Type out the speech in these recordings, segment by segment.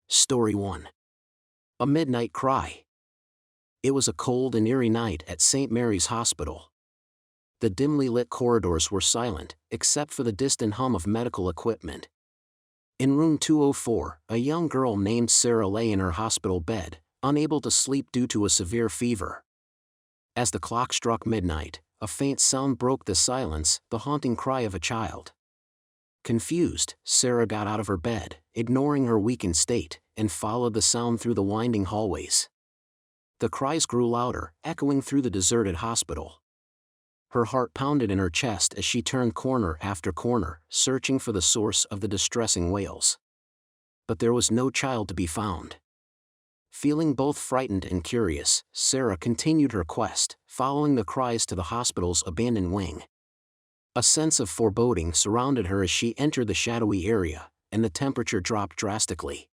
Story 1. A Midnight Cry. It was a cold and eerie night at St. Mary's Hospital. The dimly lit corridors were silent, except for the distant hum of medical equipment. In room 204, a young girl named Sarah lay in her hospital bed, unable to sleep due to a severe fever. As the clock struck midnight, a faint sound broke the silence, the haunting cry of a child. Confused, Sarah got out of her bed, ignoring her weakened state, and followed the sound through the winding hallways. The cries grew louder, echoing through the deserted hospital. Her heart pounded in her chest as she turned corner after corner, searching for the source of the distressing wails. But there was no child to be found. Feeling both frightened and curious, Sarah continued her quest, following the cries to the hospital's abandoned wing. A sense of foreboding surrounded her as she entered the shadowy area, and the temperature dropped drastically.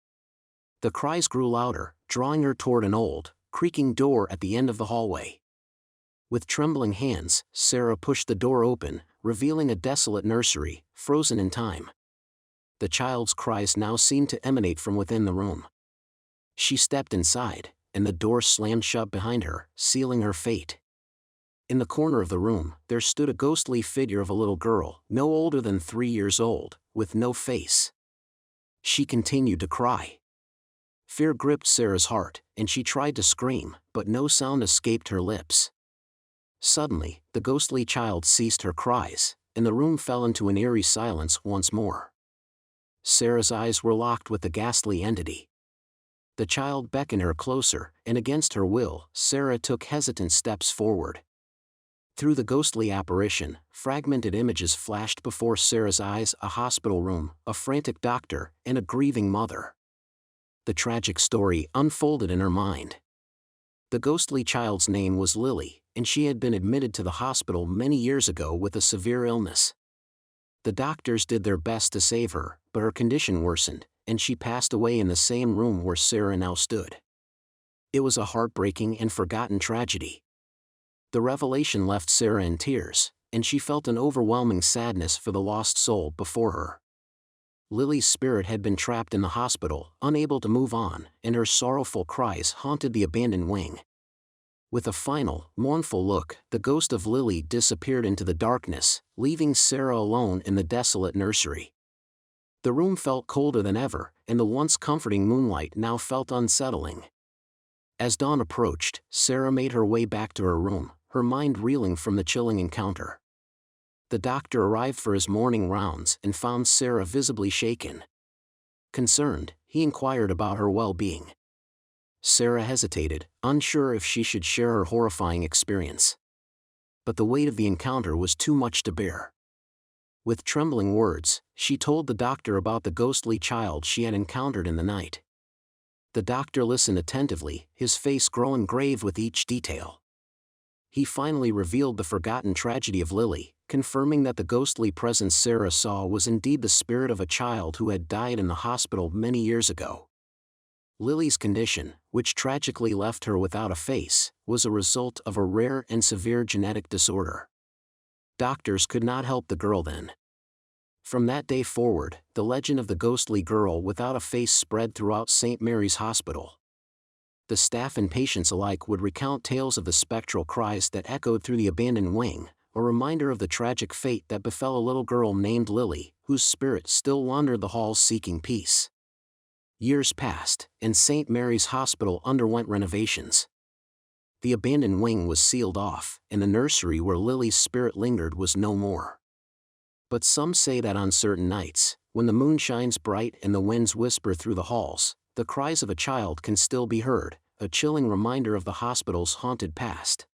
The cries grew louder, drawing her toward an old, creaking door at the end of the hallway. With trembling hands, Sarah pushed the door open, revealing a desolate nursery, frozen in time. The child's cries now seemed to emanate from within the room. She stepped inside, and the door slammed shut behind her, sealing her fate. In the corner of the room, there stood a ghostly figure of a little girl, no older than 3 years old, with no face. She continued to cry. Fear gripped Sarah's heart, and she tried to scream, but no sound escaped her lips. Suddenly, the ghostly child ceased her cries, and the room fell into an eerie silence once more. Sarah's eyes were locked with the ghastly entity. The child beckoned her closer, and against her will, Sarah took hesitant steps forward. Through the ghostly apparition, fragmented images flashed before Sarah's eyes: a hospital room, a frantic doctor, and a grieving mother. The tragic story unfolded in her mind. The ghostly child's name was Lily, and she had been admitted to the hospital many years ago with a severe illness. The doctors did their best to save her, but her condition worsened, and she passed away in the same room where Sarah now stood. It was a heartbreaking and forgotten tragedy. The revelation left Sarah in tears, and she felt an overwhelming sadness for the lost soul before her. Lily's spirit had been trapped in the hospital, unable to move on, and her sorrowful cries haunted the abandoned wing. With a final, mournful look, the ghost of Lily disappeared into the darkness, leaving Sarah alone in the desolate nursery. The room felt colder than ever, and the once comforting moonlight now felt unsettling. As dawn approached, Sarah made her way back to her room, her mind reeling from the chilling encounter. The doctor arrived for his morning rounds and found Sarah visibly shaken. Concerned, he inquired about her well-being. Sarah hesitated, unsure if she should share her horrifying experience. But the weight of the encounter was too much to bear. With trembling words, she told the doctor about the ghostly child she had encountered in the night. The doctor listened attentively, his face growing grave with each detail. He finally revealed the forgotten tragedy of Lily, confirming that the ghostly presence Sarah saw was indeed the spirit of a child who had died in the hospital many years ago. Lily's condition, which tragically left her without a face, was a result of a rare and severe genetic disorder. Doctors could not help the girl then. From that day forward, the legend of the ghostly girl without a face spread throughout St. Mary's Hospital. The staff and patients alike would recount tales of the spectral cries that echoed through the abandoned wing, a reminder of the tragic fate that befell a little girl named Lily, whose spirit still wandered the halls seeking peace. Years passed, and St. Mary's Hospital underwent renovations. The abandoned wing was sealed off, and the nursery where Lily's spirit lingered was no more. But some say that on certain nights, when the moon shines bright and the winds whisper through the halls, the cries of a child can still be heard, a chilling reminder of the hospital's haunted past.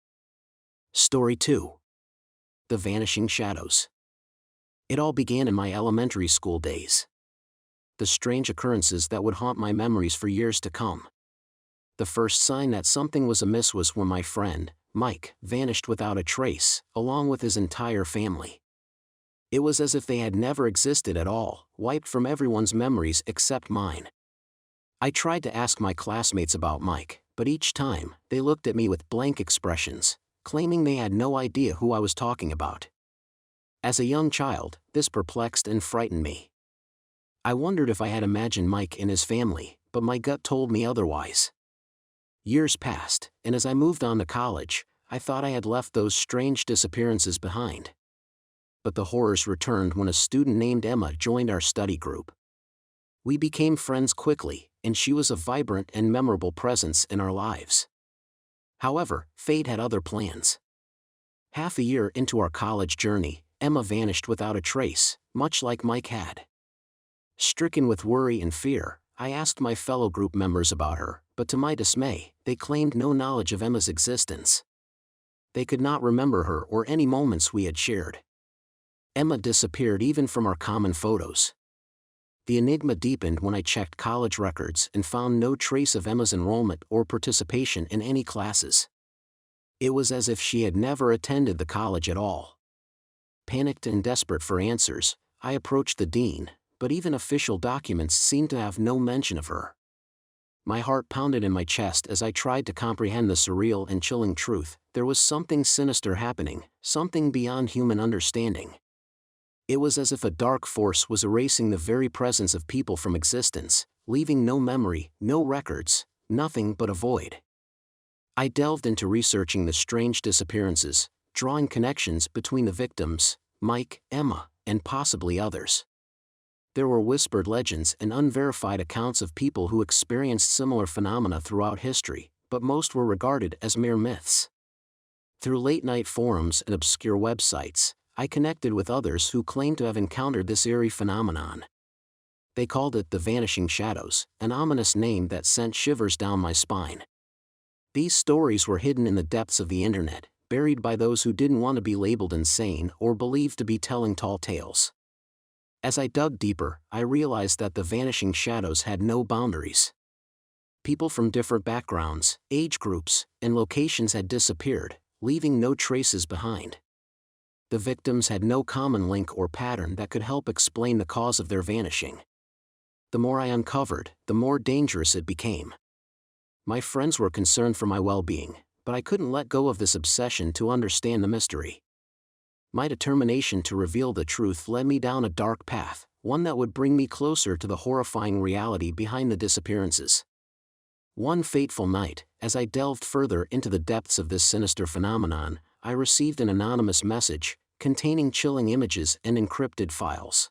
Story 2. The Vanishing Shadows. It all began in my elementary school days. The strange occurrences that would haunt my memories for years to come. The first sign that something was amiss was when my friend, Mike, vanished without a trace, along with his entire family. It was as if they had never existed at all, wiped from everyone's memories except mine. I tried to ask my classmates about Mike, but each time, they looked at me with blank expressions, claiming they had no idea who I was talking about. As a young child, this perplexed and frightened me. I wondered if I had imagined Mike and his family, but my gut told me otherwise. Years passed, and as I moved on to college, I thought I had left those strange disappearances behind. But the horrors returned when a student named Emma joined our study group. We became friends quickly, and she was a vibrant and memorable presence in our lives. However, fate had other plans. Half a year into our college journey, Emma vanished without a trace, much like Mike had. Stricken with worry and fear, I asked my fellow group members about her, but to my dismay, they claimed no knowledge of Emma's existence. They could not remember her or any moments we had shared. Emma disappeared even from our common photos. The enigma deepened when I checked college records and found no trace of Emma's enrollment or participation in any classes. It was as if she had never attended the college at all. Panicked and desperate for answers, I approached the dean, but even official documents seemed to have no mention of her. My heart pounded in my chest as I tried to comprehend the surreal and chilling truth. There was something sinister happening, something beyond human understanding. It was as if a dark force was erasing the very presence of people from existence, leaving no memory, no records, nothing but a void. I delved into researching the strange disappearances, drawing connections between the victims, Mike, Emma, and possibly others. There were whispered legends and unverified accounts of people who experienced similar phenomena throughout history, but most were regarded as mere myths. Through late-night forums and obscure websites, I connected with others who claimed to have encountered this eerie phenomenon. They called it the vanishing shadows, an ominous name that sent shivers down my spine. These stories were hidden in the depths of the internet, buried by those who didn't want to be labeled insane or believed to be telling tall tales. As I dug deeper, I realized that the vanishing shadows had no boundaries. People from different backgrounds, age groups, and locations had disappeared, leaving no traces behind. The victims had no common link or pattern that could help explain the cause of their vanishing. The more I uncovered, the more dangerous it became. My friends were concerned for my well-being, but I couldn't let go of this obsession to understand the mystery. My determination to reveal the truth led me down a dark path, one that would bring me closer to the horrifying reality behind the disappearances. One fateful night, as I delved further into the depths of this sinister phenomenon, I received an anonymous message, containing chilling images and encrypted files.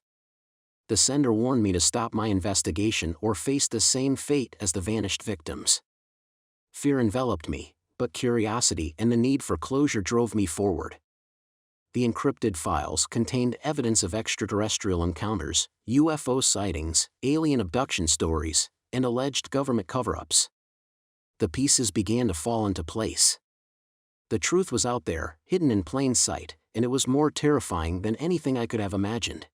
The sender warned me to stop my investigation or face the same fate as the vanished victims. Fear enveloped me, but curiosity and the need for closure drove me forward. The encrypted files contained evidence of extraterrestrial encounters, UFO sightings, alien abduction stories, and alleged government cover-ups. The pieces began to fall into place. The truth was out there, hidden in plain sight, and it was more terrifying than anything I could have imagined.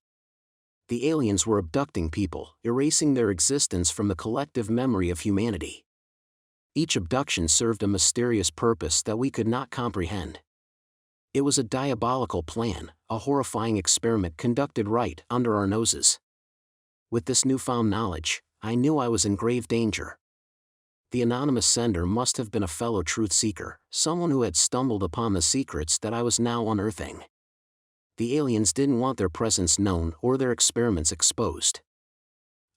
The aliens were abducting people, erasing their existence from the collective memory of humanity. Each abduction served a mysterious purpose that we could not comprehend. It was a diabolical plan, a horrifying experiment conducted right under our noses. With this newfound knowledge, I knew I was in grave danger. The anonymous sender must have been a fellow truth seeker, someone who had stumbled upon the secrets that I was now unearthing. The aliens didn't want their presence known or their experiments exposed.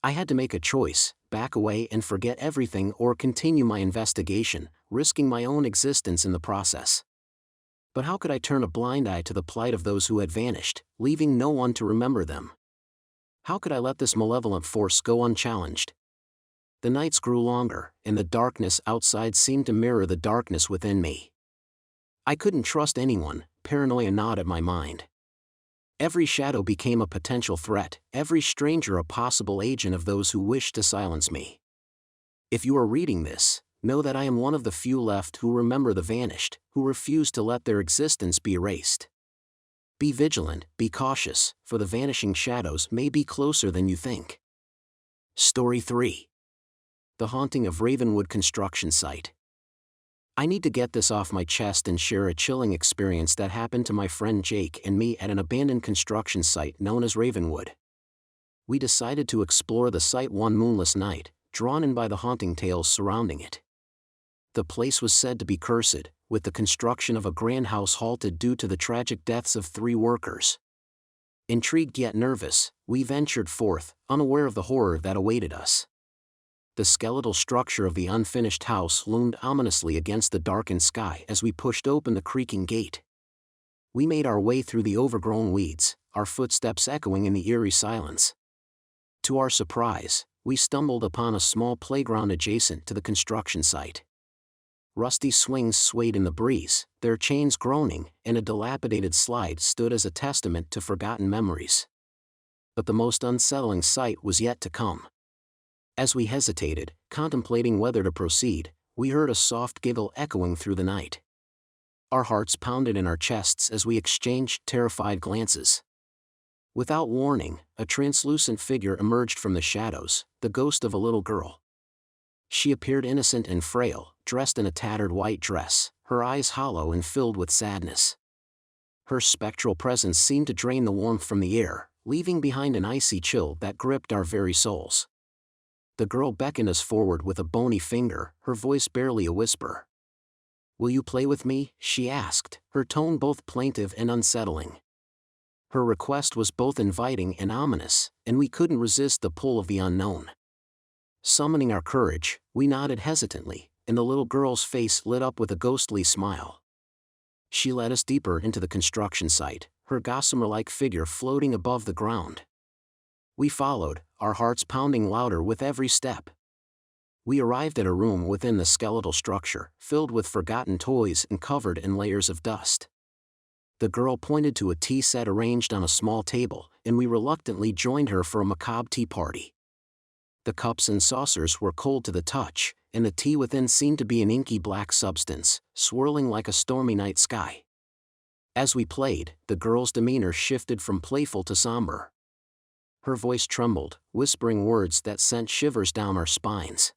I had to make a choice, back away and forget everything or continue my investigation, risking my own existence in the process. But how could I turn a blind eye to the plight of those who had vanished, leaving no one to remember them? How could I let this malevolent force go unchallenged? The nights grew longer, and the darkness outside seemed to mirror the darkness within me. I couldn't trust anyone, paranoia gnawed at my mind. Every shadow became a potential threat, every stranger a possible agent of those who wished to silence me. If you are reading this, know that I am one of the few left who remember the vanished, who refuse to let their existence be erased. Be vigilant, be cautious, for the vanishing shadows may be closer than you think. Story 3. The Haunting of Ravenwood Construction Site. I need to get this off my chest and share a chilling experience that happened to my friend Jake and me at an abandoned construction site known as Ravenwood. We decided to explore the site one moonless night, drawn in by the haunting tales surrounding it. The place was said to be cursed, with the construction of a grand house halted due to the tragic deaths of 3 workers. Intrigued yet nervous, we ventured forth, unaware of the horror that awaited us. The skeletal structure of the unfinished house loomed ominously against the darkened sky as we pushed open the creaking gate. We made our way through the overgrown weeds, our footsteps echoing in the eerie silence. To our surprise, we stumbled upon a small playground adjacent to the construction site. Rusty swings swayed in the breeze, their chains groaning, and a dilapidated slide stood as a testament to forgotten memories. But the most unsettling sight was yet to come. As we hesitated, contemplating whether to proceed, we heard a soft giggle echoing through the night. Our hearts pounded in our chests as we exchanged terrified glances. Without warning, a translucent figure emerged from the shadows, the ghost of a little girl. She appeared innocent and frail, dressed in a tattered white dress, her eyes hollow and filled with sadness. Her spectral presence seemed to drain the warmth from the air, leaving behind an icy chill that gripped our very souls. The girl beckoned us forward with a bony finger, her voice barely a whisper. "Will you play with me?" she asked, her tone both plaintive and unsettling. Her request was both inviting and ominous, and we couldn't resist the pull of the unknown. Summoning our courage, we nodded hesitantly, and the little girl's face lit up with a ghostly smile. She led us deeper into the construction site, her gossamer-like figure floating above the ground. We followed, our hearts pounding louder with every step. We arrived at a room within the skeletal structure, filled with forgotten toys and covered in layers of dust. The girl pointed to a tea set arranged on a small table, and we reluctantly joined her for a macabre tea party. The cups and saucers were cold to the touch, and the tea within seemed to be an inky black substance, swirling like a stormy night sky. As we played, the girl's demeanor shifted from playful to somber. Her voice trembled, whispering words that sent shivers down our spines.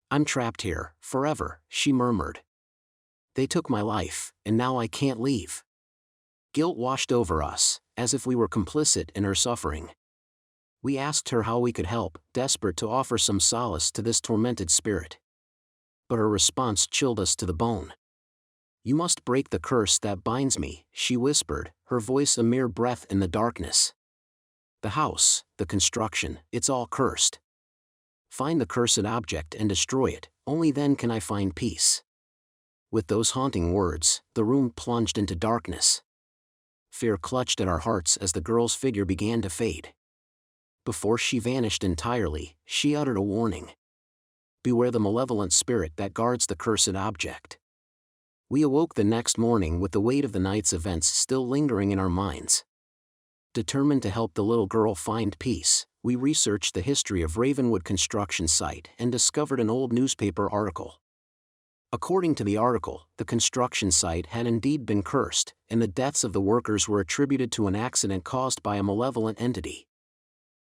"I'm trapped here, forever," she murmured. "They took my life, and now I can't leave." Guilt washed over us, as if we were complicit in her suffering. We asked her how we could help, desperate to offer some solace to this tormented spirit. But her response chilled us to the bone. "You must break the curse that binds me," she whispered, her voice a mere breath in the darkness. "The house, the construction, it's all cursed. Find the cursed object and destroy it, only then can I find peace." With those haunting words, the room plunged into darkness. Fear clutched at our hearts as the girl's figure began to fade. Before she vanished entirely, she uttered a warning. "Beware the malevolent spirit that guards the cursed object." We awoke the next morning with the weight of the night's events still lingering in our minds. Determined to help the little girl find peace, we researched the history of Ravenwood construction site and discovered an old newspaper article. According to the article, the construction site had indeed been cursed, and the deaths of the workers were attributed to an accident caused by a malevolent entity.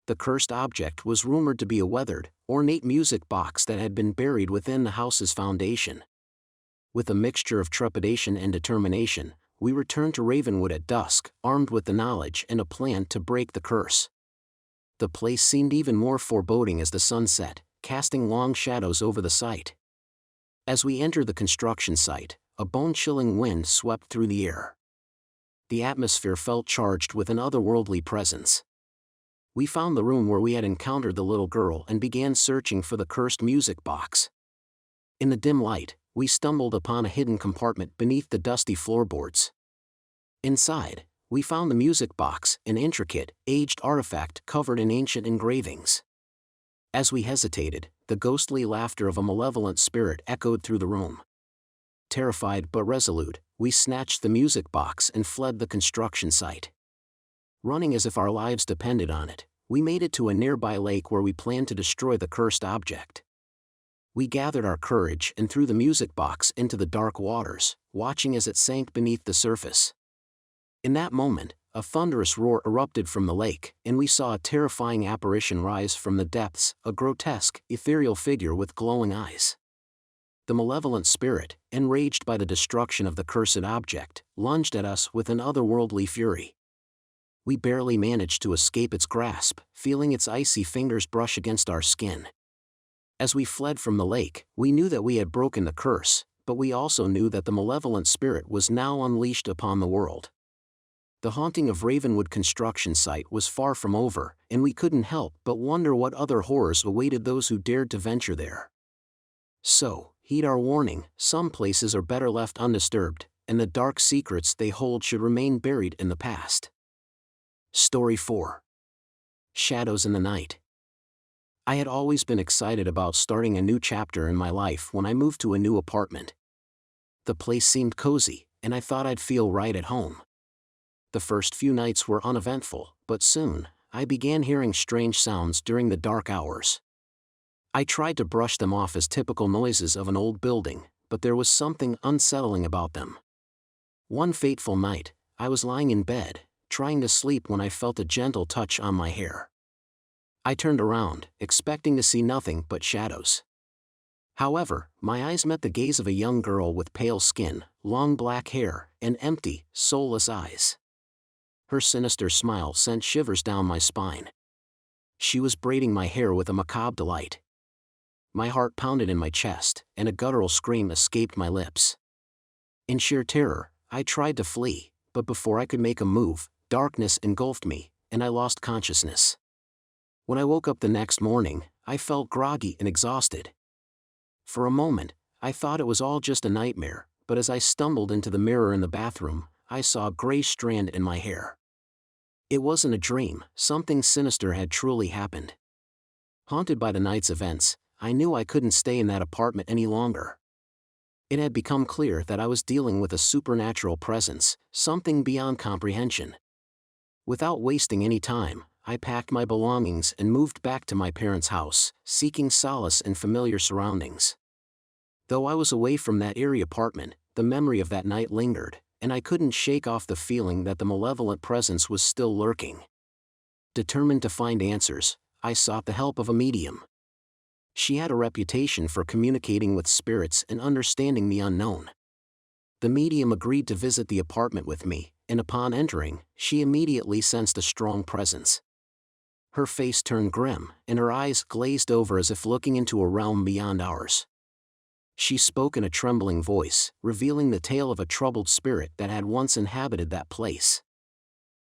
The cursed object was rumored to be a weathered, ornate music box that had been buried within the house's foundation. With a mixture of trepidation and determination, we returned to Ravenwood at dusk, armed with the knowledge and a plan to break the curse. The place seemed even more foreboding as the sun set, casting long shadows over the site. As we entered the construction site, a bone-chilling wind swept through the air. The atmosphere felt charged with an otherworldly presence. We found the room where we had encountered the little girl and began searching for the cursed music box. In the dim light, we stumbled upon a hidden compartment beneath the dusty floorboards. Inside, we found the music box, an intricate, aged artifact covered in ancient engravings. As we hesitated, the ghostly laughter of a malevolent spirit echoed through the room. Terrified but resolute, we snatched the music box and fled the construction site. Running as if our lives depended on it, we made it to a nearby lake where we planned to destroy the cursed object. We gathered our courage and threw the music box into the dark waters, watching as it sank beneath the surface. In that moment, a thunderous roar erupted from the lake, and we saw a terrifying apparition rise from the depths, a grotesque, ethereal figure with glowing eyes. The malevolent spirit, enraged by the destruction of the cursed object, lunged at us with an otherworldly fury. We barely managed to escape its grasp, feeling its icy fingers brush against our skin. As we fled from the lake, we knew that we had broken the curse, but we also knew that the malevolent spirit was now unleashed upon the world. The haunting of Ravenwood construction site was far from over, and we couldn't help but wonder what other horrors awaited those who dared to venture there. So, heed our warning, some places are better left undisturbed, and the dark secrets they hold should remain buried in the past. Story 4. Shadows in the Night. I had always been excited about starting a new chapter in my life when I moved to a new apartment. The place seemed cozy, and I thought I'd feel right at home. The first few nights were uneventful, but soon, I began hearing strange sounds during the dark hours. I tried to brush them off as typical noises of an old building, but there was something unsettling about them. One fateful night, I was lying in bed, trying to sleep when I felt a gentle touch on my hair. I turned around, expecting to see nothing but shadows. However, my eyes met the gaze of a young girl with pale skin, long black hair, and empty, soulless eyes. Her sinister smile sent shivers down my spine. She was braiding my hair with a macabre delight. My heart pounded in my chest, and a guttural scream escaped my lips. In sheer terror, I tried to flee, but before I could make a move, darkness engulfed me, and I lost consciousness. When I woke up the next morning, I felt groggy and exhausted. For a moment, I thought it was all just a nightmare, but as I stumbled into the mirror in the bathroom, I saw a gray strand in my hair. It wasn't a dream, something sinister had truly happened. Haunted by the night's events, I knew I couldn't stay in that apartment any longer. It had become clear that I was dealing with a supernatural presence, something beyond comprehension. Without wasting any time, I packed my belongings and moved back to my parents' house, seeking solace in familiar surroundings. Though I was away from that eerie apartment, the memory of that night lingered, and I couldn't shake off the feeling that the malevolent presence was still lurking. Determined to find answers, I sought the help of a medium. She had a reputation for communicating with spirits and understanding the unknown. The medium agreed to visit the apartment with me, and upon entering, she immediately sensed a strong presence. Her face turned grim, and her eyes glazed over as if looking into a realm beyond ours. She spoke in a trembling voice, revealing the tale of a troubled spirit that had once inhabited that place.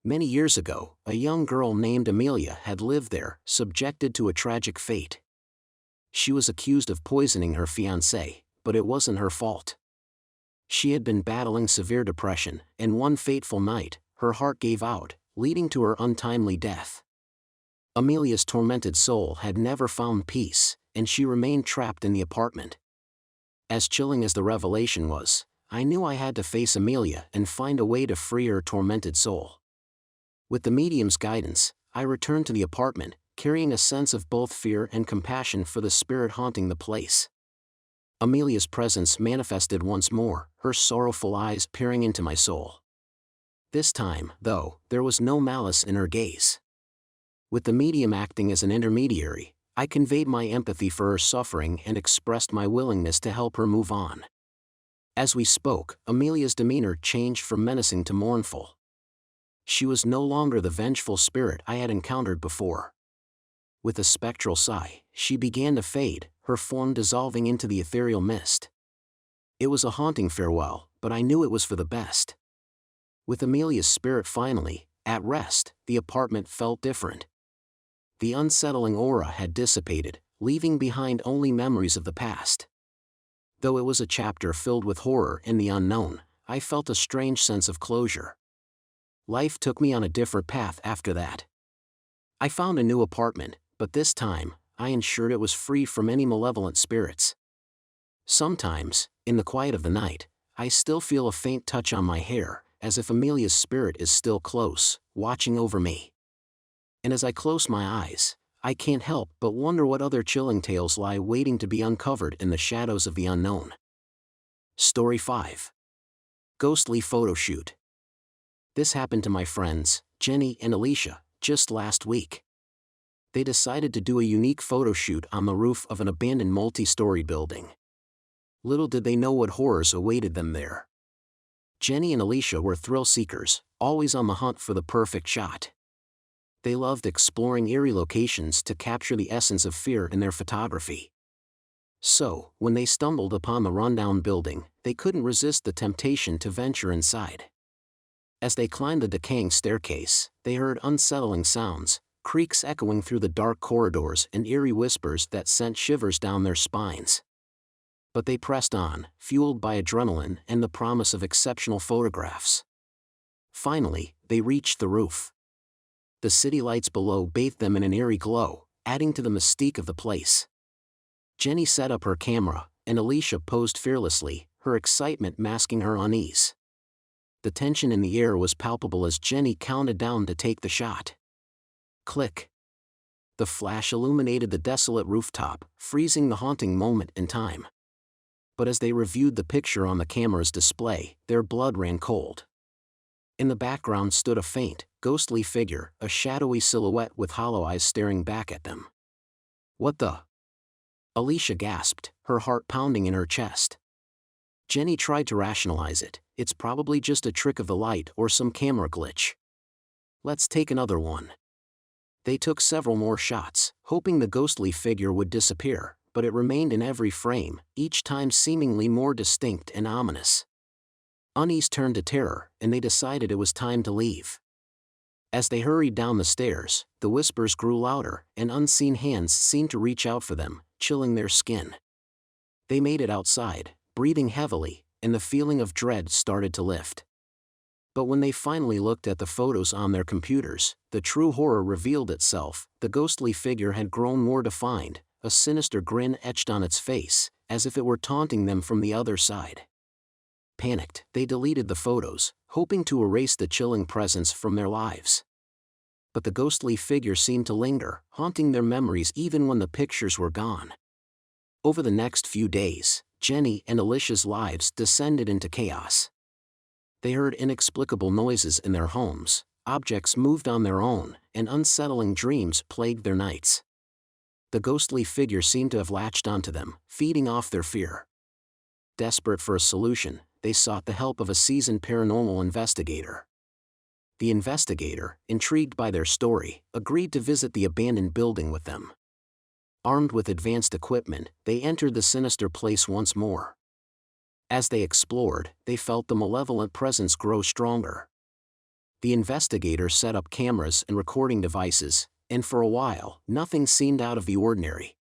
Many years ago, a young girl named Amelia had lived there, subjected to a tragic fate. She was accused of poisoning her fiancé, but it wasn't her fault. She had been battling severe depression, and one fateful night, her heart gave out, leading to her untimely death. Amelia's tormented soul had never found peace, and she remained trapped in the apartment. As chilling as the revelation was, I knew I had to face Amelia and find a way to free her tormented soul. With the medium's guidance, I returned to the apartment, carrying a sense of both fear and compassion for the spirit haunting the place. Amelia's presence manifested once more, her sorrowful eyes peering into my soul. This time, though, there was no malice in her gaze. With the medium acting as an intermediary, I conveyed my empathy for her suffering and expressed my willingness to help her move on. As we spoke, Amelia's demeanor changed from menacing to mournful. She was no longer the vengeful spirit I had encountered before. With a spectral sigh, she began to fade, her form dissolving into the ethereal mist. It was a haunting farewell, but I knew it was for the best. With Amelia's spirit finally at rest, the apartment felt different. The unsettling aura had dissipated, leaving behind only memories of the past. Though it was a chapter filled with horror and the unknown, I felt a strange sense of closure. Life took me on a different path after that. I found a new apartment, but this time, I ensured it was free from any malevolent spirits. Sometimes, in the quiet of the night, I still feel a faint touch on my hair, as if Amelia's spirit is still close, watching over me. And as I close my eyes, I can't help but wonder what other chilling tales lie waiting to be uncovered in the shadows of the unknown. Story 5. Ghostly Photo Shoot. This happened to my friends, Jenny and Alicia, just last week. They decided to do a unique photo shoot on the roof of an abandoned multi-story building. Little did they know what horrors awaited them there. Jenny and Alicia were thrill seekers, always on the hunt for the perfect shot. They loved exploring eerie locations to capture the essence of fear in their photography. So, when they stumbled upon the rundown building, they couldn't resist the temptation to venture inside. As they climbed the decaying staircase, they heard unsettling sounds, creaks echoing through the dark corridors and eerie whispers that sent shivers down their spines. But they pressed on, fueled by adrenaline and the promise of exceptional photographs. Finally, they reached the roof. The city lights below bathed them in an eerie glow, adding to the mystique of the place. Jenny set up her camera, and Alicia posed fearlessly, her excitement masking her unease. The tension in the air was palpable as Jenny counted down to take the shot. Click. The flash illuminated the desolate rooftop, freezing the haunting moment in time. But as they reviewed the picture on the camera's display, their blood ran cold. In the background stood a faint, ghostly figure, a shadowy silhouette with hollow eyes staring back at them. "What the?" Alicia gasped, her heart pounding in her chest. Jenny tried to rationalize it. "It's probably just a trick of the light or some camera glitch. Let's take another one." They took several more shots, hoping the ghostly figure would disappear, but it remained in every frame, each time seemingly more distinct and ominous. Unease turned to terror, and they decided it was time to leave. As they hurried down the stairs, the whispers grew louder, and unseen hands seemed to reach out for them, chilling their skin. They made it outside, breathing heavily, and the feeling of dread started to lift. But when they finally looked at the photos on their computers, the true horror revealed itself. The ghostly figure had grown more defined, a sinister grin etched on its face, as if it were taunting them from the other side. Panicked, they deleted the photos, hoping to erase the chilling presence from their lives. But the ghostly figure seemed to linger, haunting their memories even when the pictures were gone. Over the next few days, Jenny and Alicia's lives descended into chaos. They heard inexplicable noises in their homes, objects moved on their own, and unsettling dreams plagued their nights. The ghostly figure seemed to have latched onto them, feeding off their fear. Desperate for a solution, they sought the help of a seasoned paranormal investigator. The investigator, intrigued by their story, agreed to visit the abandoned building with them. Armed with advanced equipment, they entered the sinister place once more. As they explored, they felt the malevolent presence grow stronger. The investigator set up cameras and recording devices, and for a while, nothing seemed out of the ordinary.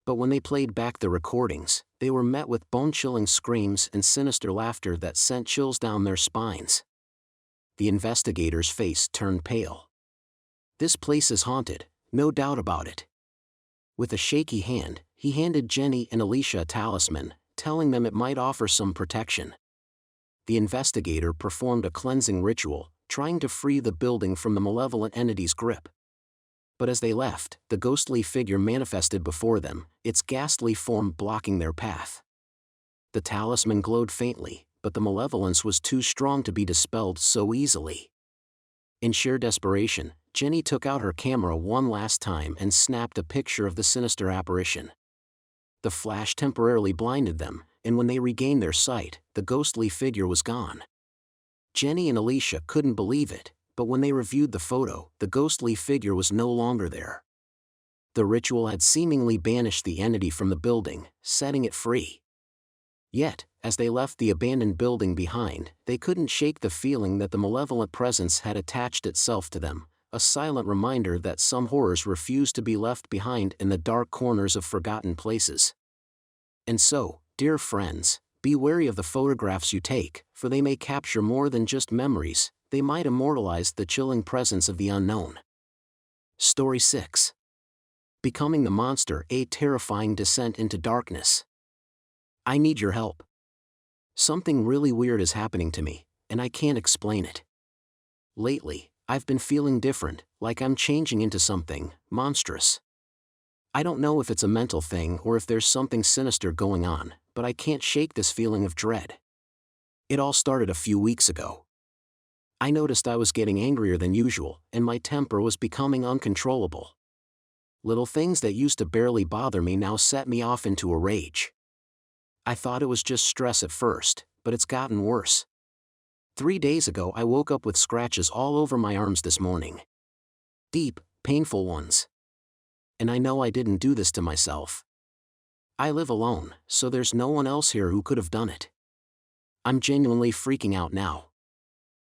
But when they played back the recordings, they were met with bone-chilling screams and sinister laughter that sent chills down their spines. The investigator's face turned pale. "This place is haunted, no doubt about it." With a shaky hand, he handed Jenny and Alicia a talisman, telling them it might offer some protection. The investigator performed a cleansing ritual, trying to free the building from the malevolent entity's grip. But as they left, the ghostly figure manifested before them, its ghastly form blocking their path. The talisman glowed faintly, but the malevolence was too strong to be dispelled so easily. In sheer desperation, Jenny took out her camera one last time and snapped a picture of the sinister apparition. The flash temporarily blinded them, and when they regained their sight, the ghostly figure was gone. Jenny and Alicia couldn't believe it, but when they reviewed the photo, the ghostly figure was no longer there. The ritual had seemingly banished the entity from the building, setting it free. Yet, as they left the abandoned building behind, they couldn't shake the feeling that the malevolent presence had attached itself to them, a silent reminder that some horrors refuse to be left behind in the dark corners of forgotten places. And so, dear friends, be wary of the photographs you take, for they may capture more than just memories, they might immortalize the chilling presence of the unknown. Story 6. Becoming the Monster: A Terrifying Descent into Darkness. I need your help. Something really weird is happening to me, and I can't explain it. Lately, I've been feeling different, like I'm changing into something monstrous. I don't know if it's a mental thing or if there's something sinister going on, but I can't shake this feeling of dread. It all started a few weeks ago. I noticed I was getting angrier than usual, and my temper was becoming uncontrollable. Little things that used to barely bother me now set me off into a rage. I thought it was just stress at first, but it's gotten worse. 3 days ago I woke up with scratches all over my arms this morning. Deep, painful ones. And I know I didn't do this to myself. I live alone, so there's no one else here who could have done it. I'm genuinely freaking out now.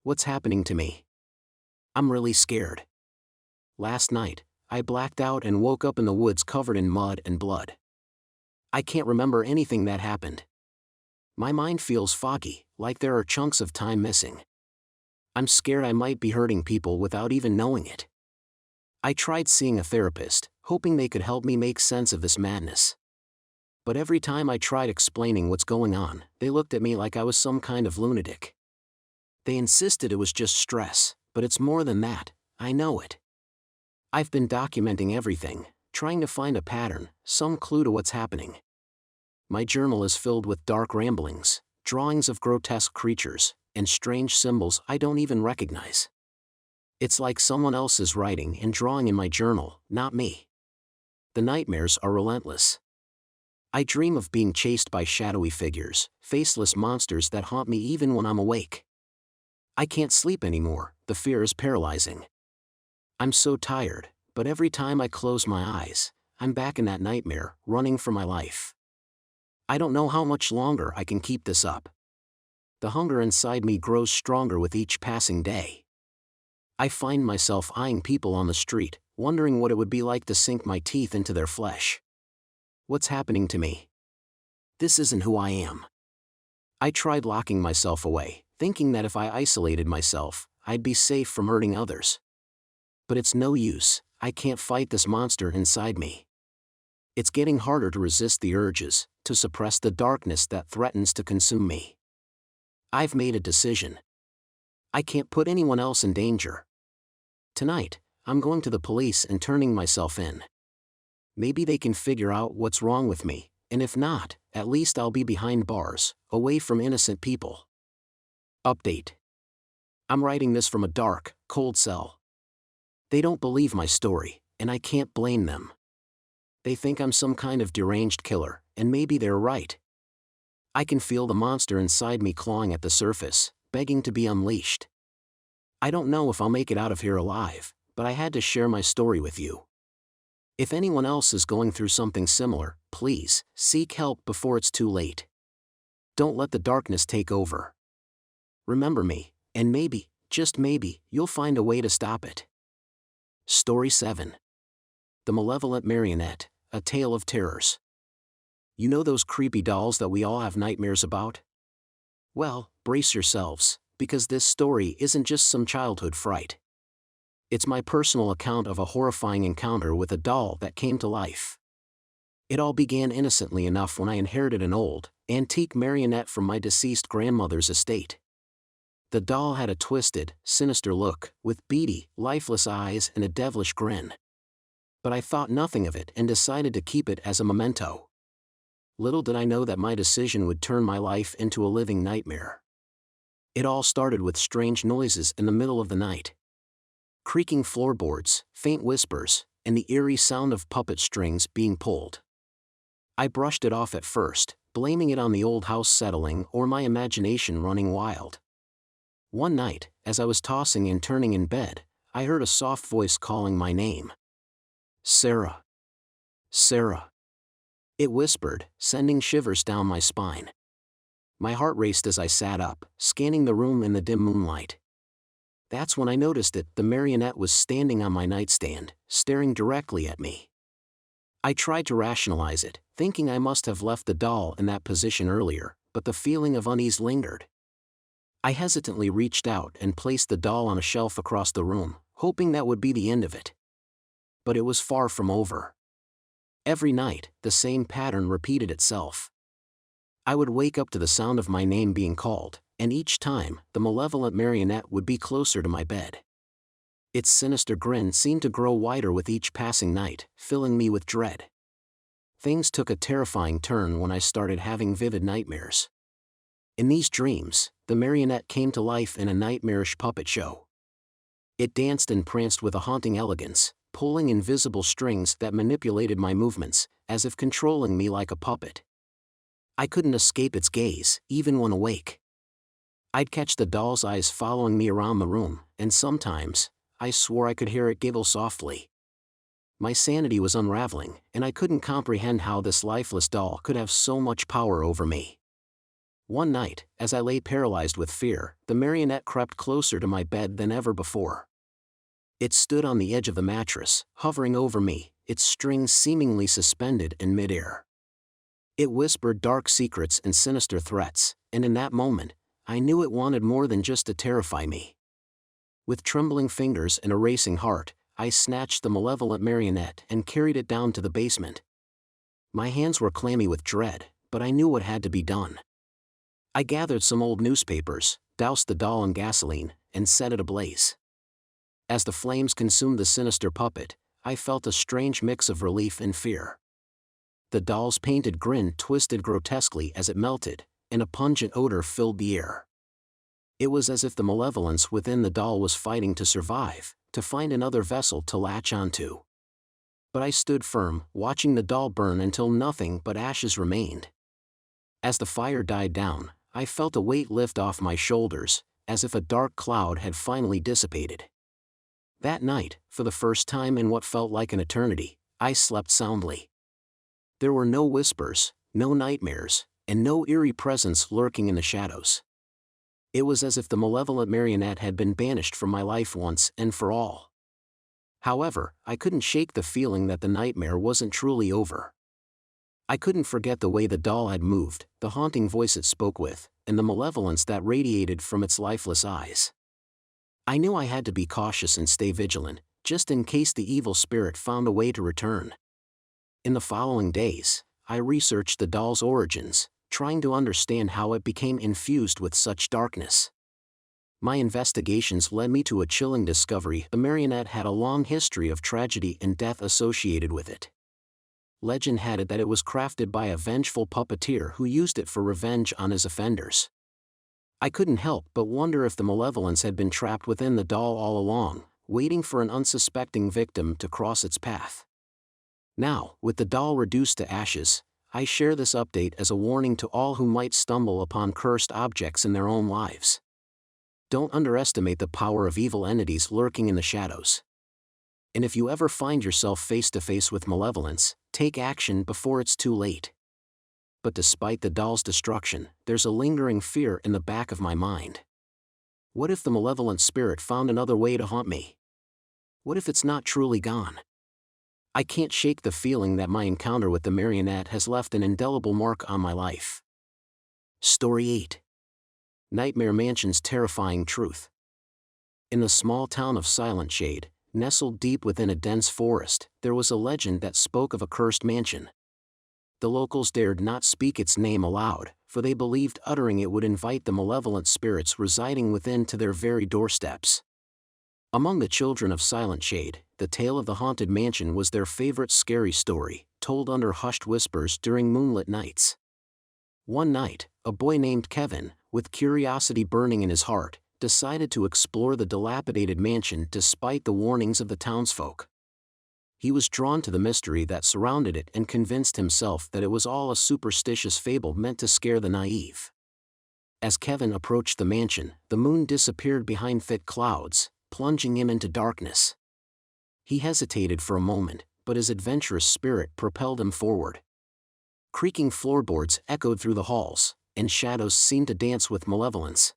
What's happening to me? I'm really scared. Last night, I blacked out and woke up in the woods covered in mud and blood. I can't remember anything that happened. My mind feels foggy, like there are chunks of time missing. I'm scared I might be hurting people without even knowing it. I tried seeing a therapist, hoping they could help me make sense of this madness. But every time I tried explaining what's going on, they looked at me like I was some kind of lunatic. They insisted it was just stress, but it's more than that, I know it. I've been documenting everything, trying to find a pattern, some clue to what's happening. My journal is filled with dark ramblings, drawings of grotesque creatures, and strange symbols I don't even recognize. It's like someone else is writing and drawing in my journal, not me. The nightmares are relentless. I dream of being chased by shadowy figures, faceless monsters that haunt me even when I'm awake. I can't sleep anymore, the fear is paralyzing. I'm so tired, but every time I close my eyes, I'm back in that nightmare, running for my life. I don't know how much longer I can keep this up. The hunger inside me grows stronger with each passing day. I find myself eyeing people on the street, wondering what it would be like to sink my teeth into their flesh. What's happening to me? This isn't who I am. I tried locking myself away, thinking that if I isolated myself, I'd be safe from hurting others. But it's no use, I can't fight this monster inside me. It's getting harder to resist the urges, to suppress the darkness that threatens to consume me. I've made a decision. I can't put anyone else in danger. Tonight, I'm going to the police and turning myself in. Maybe they can figure out what's wrong with me, and if not, at least I'll be behind bars, away from innocent people. Update. I'm writing this from a dark, cold cell. They don't believe my story, and I can't blame them. They think I'm some kind of deranged killer, and maybe they're right. I can feel the monster inside me clawing at the surface, begging to be unleashed. I don't know if I'll make it out of here alive, but I had to share my story with you. If anyone else is going through something similar, please, seek help before it's too late. Don't let the darkness take over. Remember me, and maybe, just maybe, you'll find a way to stop it. Story 7. The Malevolent Marionette, A Tale of Terrors. You know those creepy dolls that we all have nightmares about? Well, brace yourselves, because this story isn't just some childhood fright. It's my personal account of a horrifying encounter with a doll that came to life. It all began innocently enough when I inherited an old, antique marionette from my deceased grandmother's estate. The doll had a twisted, sinister look, with beady, lifeless eyes and a devilish grin. But I thought nothing of it and decided to keep it as a memento. Little did I know that my decision would turn my life into a living nightmare. It all started with strange noises in the middle of the night. Creaking floorboards, faint whispers, and the eerie sound of puppet strings being pulled. I brushed it off at first, blaming it on the old house settling or my imagination running wild. One night, as I was tossing and turning in bed, I heard a soft voice calling my name. Sarah. Sarah. It whispered, sending shivers down my spine. My heart raced as I sat up, scanning the room in the dim moonlight. That's when I noticed it, the marionette was standing on my nightstand, staring directly at me. I tried to rationalize it, thinking I must have left the doll in that position earlier, but the feeling of unease lingered. I hesitantly reached out and placed the doll on a shelf across the room, hoping that would be the end of it. But it was far from over. Every night, the same pattern repeated itself. I would wake up to the sound of my name being called, and each time, the malevolent marionette would be closer to my bed. Its sinister grin seemed to grow wider with each passing night, filling me with dread. Things took a terrifying turn when I started having vivid nightmares. In these dreams, the marionette came to life in a nightmarish puppet show. It danced and pranced with a haunting elegance, pulling invisible strings that manipulated my movements, as if controlling me like a puppet. I couldn't escape its gaze, even when awake. I'd catch the doll's eyes following me around the room, and sometimes, I swore I could hear it giggle softly. My sanity was unraveling, and I couldn't comprehend how this lifeless doll could have so much power over me. One night, as I lay paralyzed with fear, the marionette crept closer to my bed than ever before. It stood on the edge of the mattress, hovering over me, its strings seemingly suspended in midair. It whispered dark secrets and sinister threats, and in that moment, I knew it wanted more than just to terrify me. With trembling fingers and a racing heart, I snatched the malevolent marionette and carried it down to the basement. My hands were clammy with dread, but I knew what had to be done. I gathered some old newspapers, doused the doll in gasoline, and set it ablaze. As the flames consumed the sinister puppet, I felt a strange mix of relief and fear. The doll's painted grin twisted grotesquely as it melted, and a pungent odor filled the air. It was as if the malevolence within the doll was fighting to survive, to find another vessel to latch onto. But I stood firm, watching the doll burn until nothing but ashes remained. As the fire died down, I felt a weight lift off my shoulders, as if a dark cloud had finally dissipated. That night, for the first time in what felt like an eternity, I slept soundly. There were no whispers, no nightmares, and no eerie presence lurking in the shadows. It was as if the malevolent marionette had been banished from my life once and for all. However, I couldn't shake the feeling that the nightmare wasn't truly over. I couldn't forget the way the doll had moved, the haunting voice it spoke with, and the malevolence that radiated from its lifeless eyes. I knew I had to be cautious and stay vigilant, just in case the evil spirit found a way to return. In the following days, I researched the doll's origins, trying to understand how it became infused with such darkness. My investigations led me to a chilling discovery: the marionette had a long history of tragedy and death associated with it. Legend had it that it was crafted by a vengeful puppeteer who used it for revenge on his offenders. I couldn't help but wonder if the malevolence had been trapped within the doll all along, waiting for an unsuspecting victim to cross its path. Now, with the doll reduced to ashes, I share this update as a warning to all who might stumble upon cursed objects in their own lives. Don't underestimate the power of evil entities lurking in the shadows. And if you ever find yourself face to face with malevolence, take action before it's too late. But despite the doll's destruction, there's a lingering fear in the back of my mind. What if the malevolent spirit found another way to haunt me? What if it's not truly gone? I can't shake the feeling that my encounter with the marionette has left an indelible mark on my life. Story 8. Nightmare Mansion's Terrifying Truth. In the small town of Silent Shade, nestled deep within a dense forest, there was a legend that spoke of a cursed mansion. The locals dared not speak its name aloud, for they believed uttering it would invite the malevolent spirits residing within to their very doorsteps. Among the children of Silent Shade, the tale of the haunted mansion was their favorite scary story, told under hushed whispers during moonlit nights. One night, a boy named Kevin, with curiosity burning in his heart, decided to explore the dilapidated mansion despite the warnings of the townsfolk. He was drawn to the mystery that surrounded it and convinced himself that it was all a superstitious fable meant to scare the naive. As Kevin approached the mansion, the moon disappeared behind thick clouds, plunging him into darkness. He hesitated for a moment, but his adventurous spirit propelled him forward. Creaking floorboards echoed through the halls, and shadows seemed to dance with malevolence.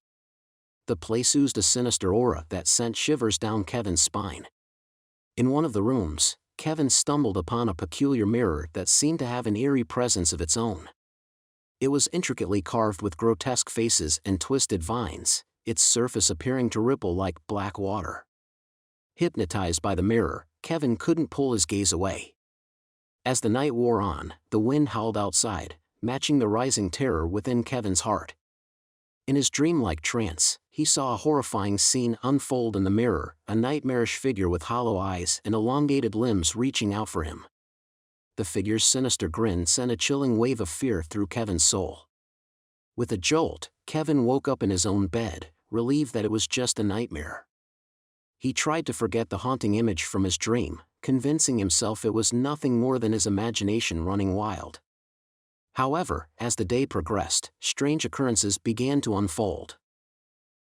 The place oozed a sinister aura that sent shivers down Kevin's spine. In one of the rooms, Kevin stumbled upon a peculiar mirror that seemed to have an eerie presence of its own. It was intricately carved with grotesque faces and twisted vines, its surface appearing to ripple like black water. Hypnotized by the mirror, Kevin couldn't pull his gaze away. As the night wore on, the wind howled outside, matching the rising terror within Kevin's heart. In his dreamlike trance, he saw a horrifying scene unfold in the mirror, a nightmarish figure with hollow eyes and elongated limbs reaching out for him. The figure's sinister grin sent a chilling wave of fear through Kevin's soul. With a jolt, Kevin woke up in his own bed, relieved that it was just a nightmare. He tried to forget the haunting image from his dream, convincing himself it was nothing more than his imagination running wild. However, as the day progressed, strange occurrences began to unfold.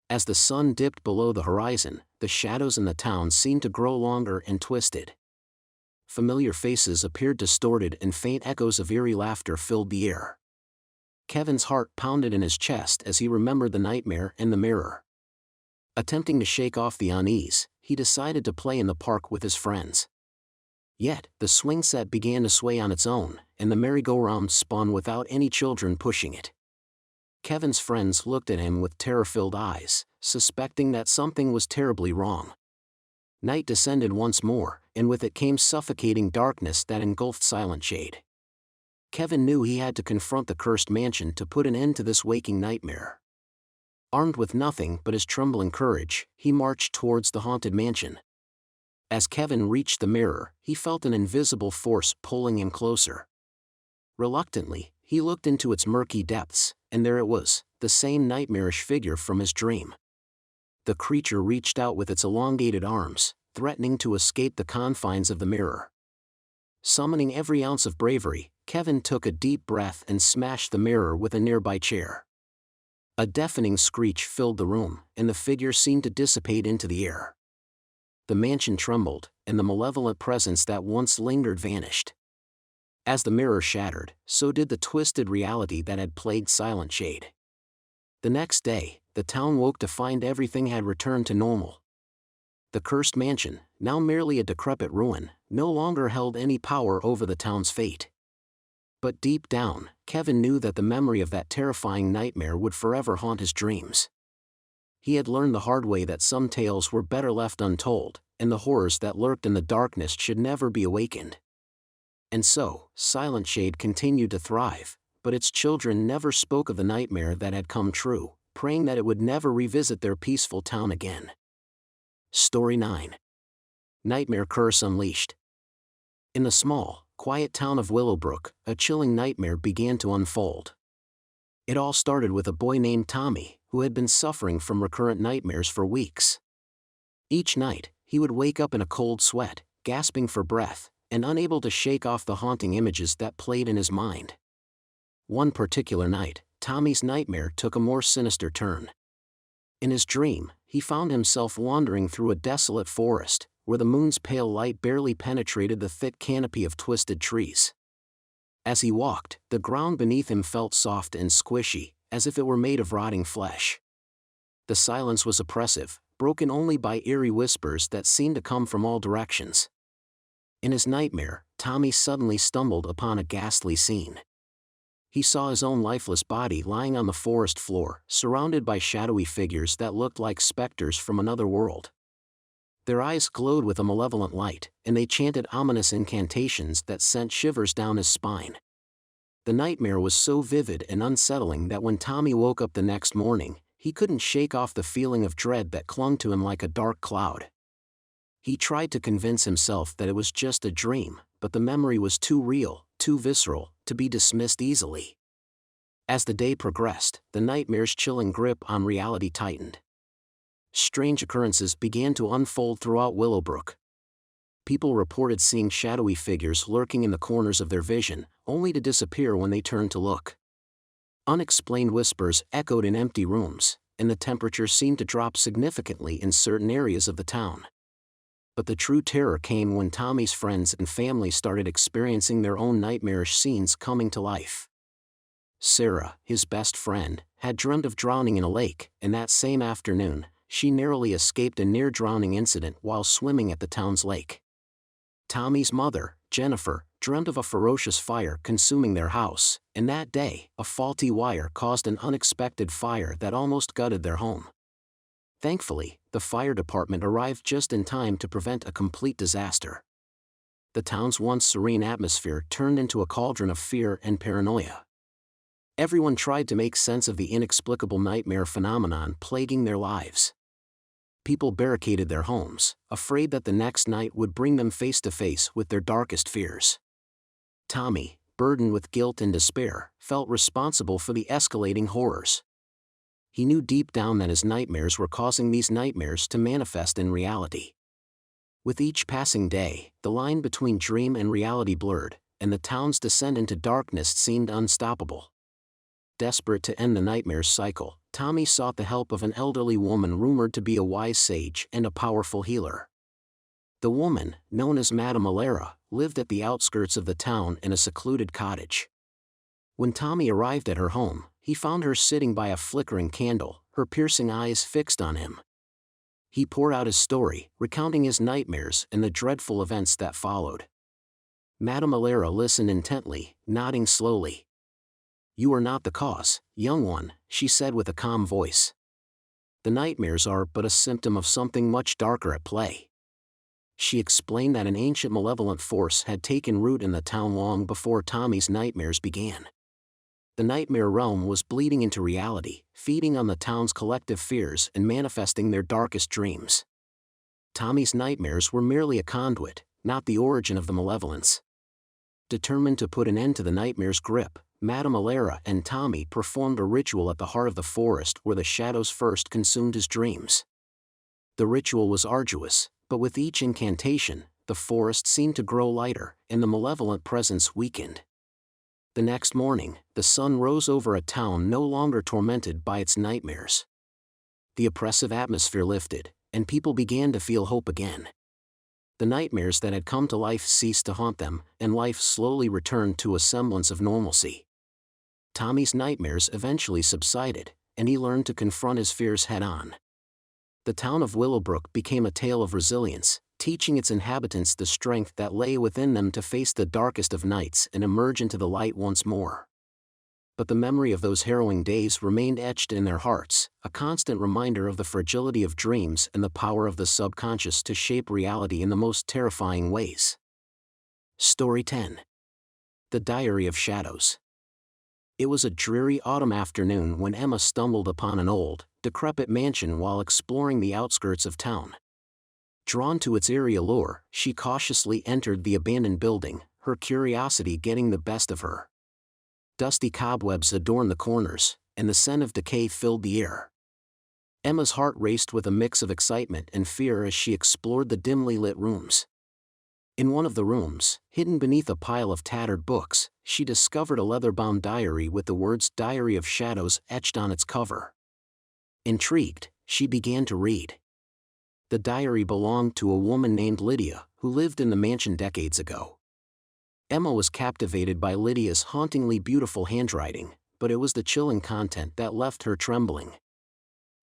As the sun dipped below the horizon, the shadows in the town seemed to grow longer and twisted. Familiar faces appeared distorted and faint echoes of eerie laughter filled the air. Kevin's heart pounded in his chest as he remembered the nightmare and the mirror. Attempting to shake off the unease, he decided to play in the park with his friends. Yet, the swing set began to sway on its own, and the merry-go-round spun without any children pushing it. Kevin's friends looked at him with terror-filled eyes, suspecting that something was terribly wrong. Night descended once more, and with it came suffocating darkness that engulfed Silent Shade. Kevin knew he had to confront the cursed mansion to put an end to this waking nightmare. Armed with nothing but his trembling courage, he marched towards the haunted mansion. As Kevin reached the mirror, he felt an invisible force pulling him closer. Reluctantly, he looked into its murky depths, and there it was, the same nightmarish figure from his dream. The creature reached out with its elongated arms, threatening to escape the confines of the mirror. Summoning every ounce of bravery, Kevin took a deep breath and smashed the mirror with a nearby chair. A deafening screech filled the room, and the figure seemed to dissipate into the air. The mansion trembled, and the malevolent presence that once lingered vanished. As the mirror shattered, so did the twisted reality that had plagued Silent Shade. The next day, the town woke to find everything had returned to normal. The cursed mansion, now merely a decrepit ruin, no longer held any power over the town's fate. But deep down, Kevin knew that the memory of that terrifying nightmare would forever haunt his dreams. He had learned the hard way that some tales were better left untold, and the horrors that lurked in the darkness should never be awakened. And so, Silent Shade continued to thrive, but its children never spoke of the nightmare that had come true, praying that it would never revisit their peaceful town again. Story 9. Nightmare Curse Unleashed. In the small, quiet town of Willowbrook, a chilling nightmare began to unfold. It all started with a boy named Tommy, who had been suffering from recurrent nightmares for weeks. Each night, he would wake up in a cold sweat, gasping for breath, and unable to shake off the haunting images that played in his mind. One particular night, Tommy's nightmare took a more sinister turn. In his dream, he found himself wandering through a desolate forest, where the moon's pale light barely penetrated the thick canopy of twisted trees. As he walked, the ground beneath him felt soft and squishy, as if it were made of rotting flesh. The silence was oppressive, broken only by eerie whispers that seemed to come from all directions. In his nightmare, Tommy suddenly stumbled upon a ghastly scene. He saw his own lifeless body lying on the forest floor, surrounded by shadowy figures that looked like specters from another world. Their eyes glowed with a malevolent light, and they chanted ominous incantations that sent shivers down his spine. The nightmare was so vivid and unsettling that when Tommy woke up the next morning, he couldn't shake off the feeling of dread that clung to him like a dark cloud. He tried to convince himself that it was just a dream, but the memory was too real, too visceral, to be dismissed easily. As the day progressed, the nightmare's chilling grip on reality tightened. Strange occurrences began to unfold throughout Willowbrook. People reported seeing shadowy figures lurking in the corners of their vision, only to disappear when they turned to look. Unexplained whispers echoed in empty rooms, and the temperature seemed to drop significantly in certain areas of the town. But the true terror came when Tommy's friends and family started experiencing their own nightmarish scenes coming to life. Sarah, his best friend, had dreamed of drowning in a lake, and that same afternoon, she narrowly escaped a near-drowning incident while swimming at the town's lake. Tommy's mother, Jennifer, dreamt of a ferocious fire consuming their house, and that day, a faulty wire caused an unexpected fire that almost gutted their home. Thankfully, the fire department arrived just in time to prevent a complete disaster. The town's once serene atmosphere turned into a cauldron of fear and paranoia. Everyone tried to make sense of the inexplicable nightmare phenomenon plaguing their lives. People barricaded their homes, afraid that the next night would bring them face to face with their darkest fears. Tommy, burdened with guilt and despair, felt responsible for the escalating horrors. He knew deep down that his nightmares were causing these nightmares to manifest in reality. With each passing day, the line between dream and reality blurred, and the town's descent into darkness seemed unstoppable. Desperate to end the nightmare's cycle, Tommy sought the help of an elderly woman rumored to be a wise sage and a powerful healer. The woman, known as Madame Alara, lived at the outskirts of the town in a secluded cottage. When Tommy arrived at her home, he found her sitting by a flickering candle, her piercing eyes fixed on him. He poured out his story, recounting his nightmares and the dreadful events that followed. Madame Alara listened intently, nodding slowly. "You are not the cause, young one," she said with a calm voice. "The nightmares are but a symptom of something much darker at play." She explained that an ancient malevolent force had taken root in the town long before Tommy's nightmares began. The nightmare realm was bleeding into reality, feeding on the town's collective fears and manifesting their darkest dreams. Tommy's nightmares were merely a conduit, not the origin of the malevolence. Determined to put an end to the nightmare's grip, Madame Alara and Tommy performed a ritual at the heart of the forest where the shadows first consumed his dreams. The ritual was arduous, but with each incantation, the forest seemed to grow lighter, and the malevolent presence weakened. The next morning, the sun rose over a town no longer tormented by its nightmares. The oppressive atmosphere lifted, and people began to feel hope again. The nightmares that had come to life ceased to haunt them, and life slowly returned to a semblance of normalcy. Tommy's nightmares eventually subsided, and he learned to confront his fears head-on. The town of Willowbrook became a tale of resilience, teaching its inhabitants the strength that lay within them to face the darkest of nights and emerge into the light once more. But the memory of those harrowing days remained etched in their hearts, a constant reminder of the fragility of dreams and the power of the subconscious to shape reality in the most terrifying ways. Story 10. The Diary of Shadows. It was a dreary autumn afternoon when Emma stumbled upon an old, decrepit mansion while exploring the outskirts of town. Drawn to its eerie allure, she cautiously entered the abandoned building, her curiosity getting the best of her. Dusty cobwebs adorned the corners, and the scent of decay filled the air. Emma's heart raced with a mix of excitement and fear as she explored the dimly lit rooms. In one of the rooms, hidden beneath a pile of tattered books, she discovered a leather-bound diary with the words "Diary of Shadows" etched on its cover. Intrigued, she began to read. The diary belonged to a woman named Lydia, who lived in the mansion decades ago. Emma was captivated by Lydia's hauntingly beautiful handwriting, but it was the chilling content that left her trembling.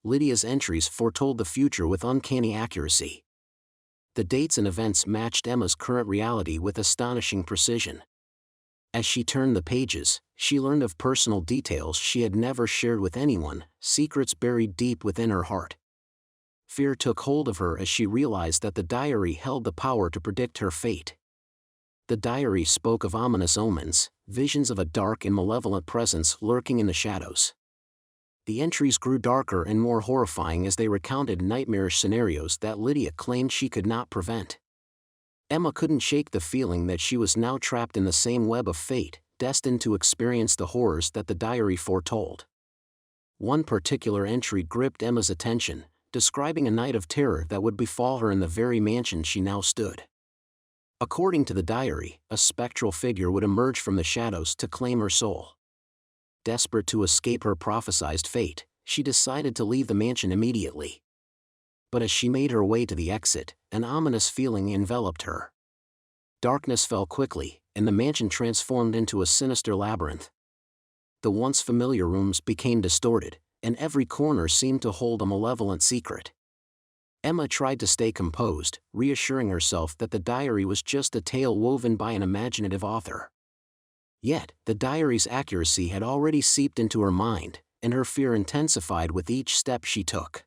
Lydia's entries foretold the future with uncanny accuracy. The dates and events matched Emma's current reality with astonishing precision. As she turned the pages, she learned of personal details she had never shared with anyone, secrets buried deep within her heart. Fear took hold of her as she realized that the diary held the power to predict her fate. The diary spoke of ominous omens, visions of a dark and malevolent presence lurking in the shadows. The entries grew darker and more horrifying as they recounted nightmarish scenarios that Lydia claimed she could not prevent. Emma couldn't shake the feeling that she was now trapped in the same web of fate, destined to experience the horrors that the diary foretold. One particular entry gripped Emma's attention, describing a night of terror that would befall her in the very mansion she now stood. According to the diary, a spectral figure would emerge from the shadows to claim her soul. Desperate to escape her prophesied fate, she decided to leave the mansion immediately. But as she made her way to the exit, an ominous feeling enveloped her. Darkness fell quickly, and the mansion transformed into a sinister labyrinth. The once familiar rooms became distorted, and every corner seemed to hold a malevolent secret. Emma tried to stay composed, reassuring herself that the diary was just a tale woven by an imaginative author. Yet, the diary's accuracy had already seeped into her mind, and her fear intensified with each step she took.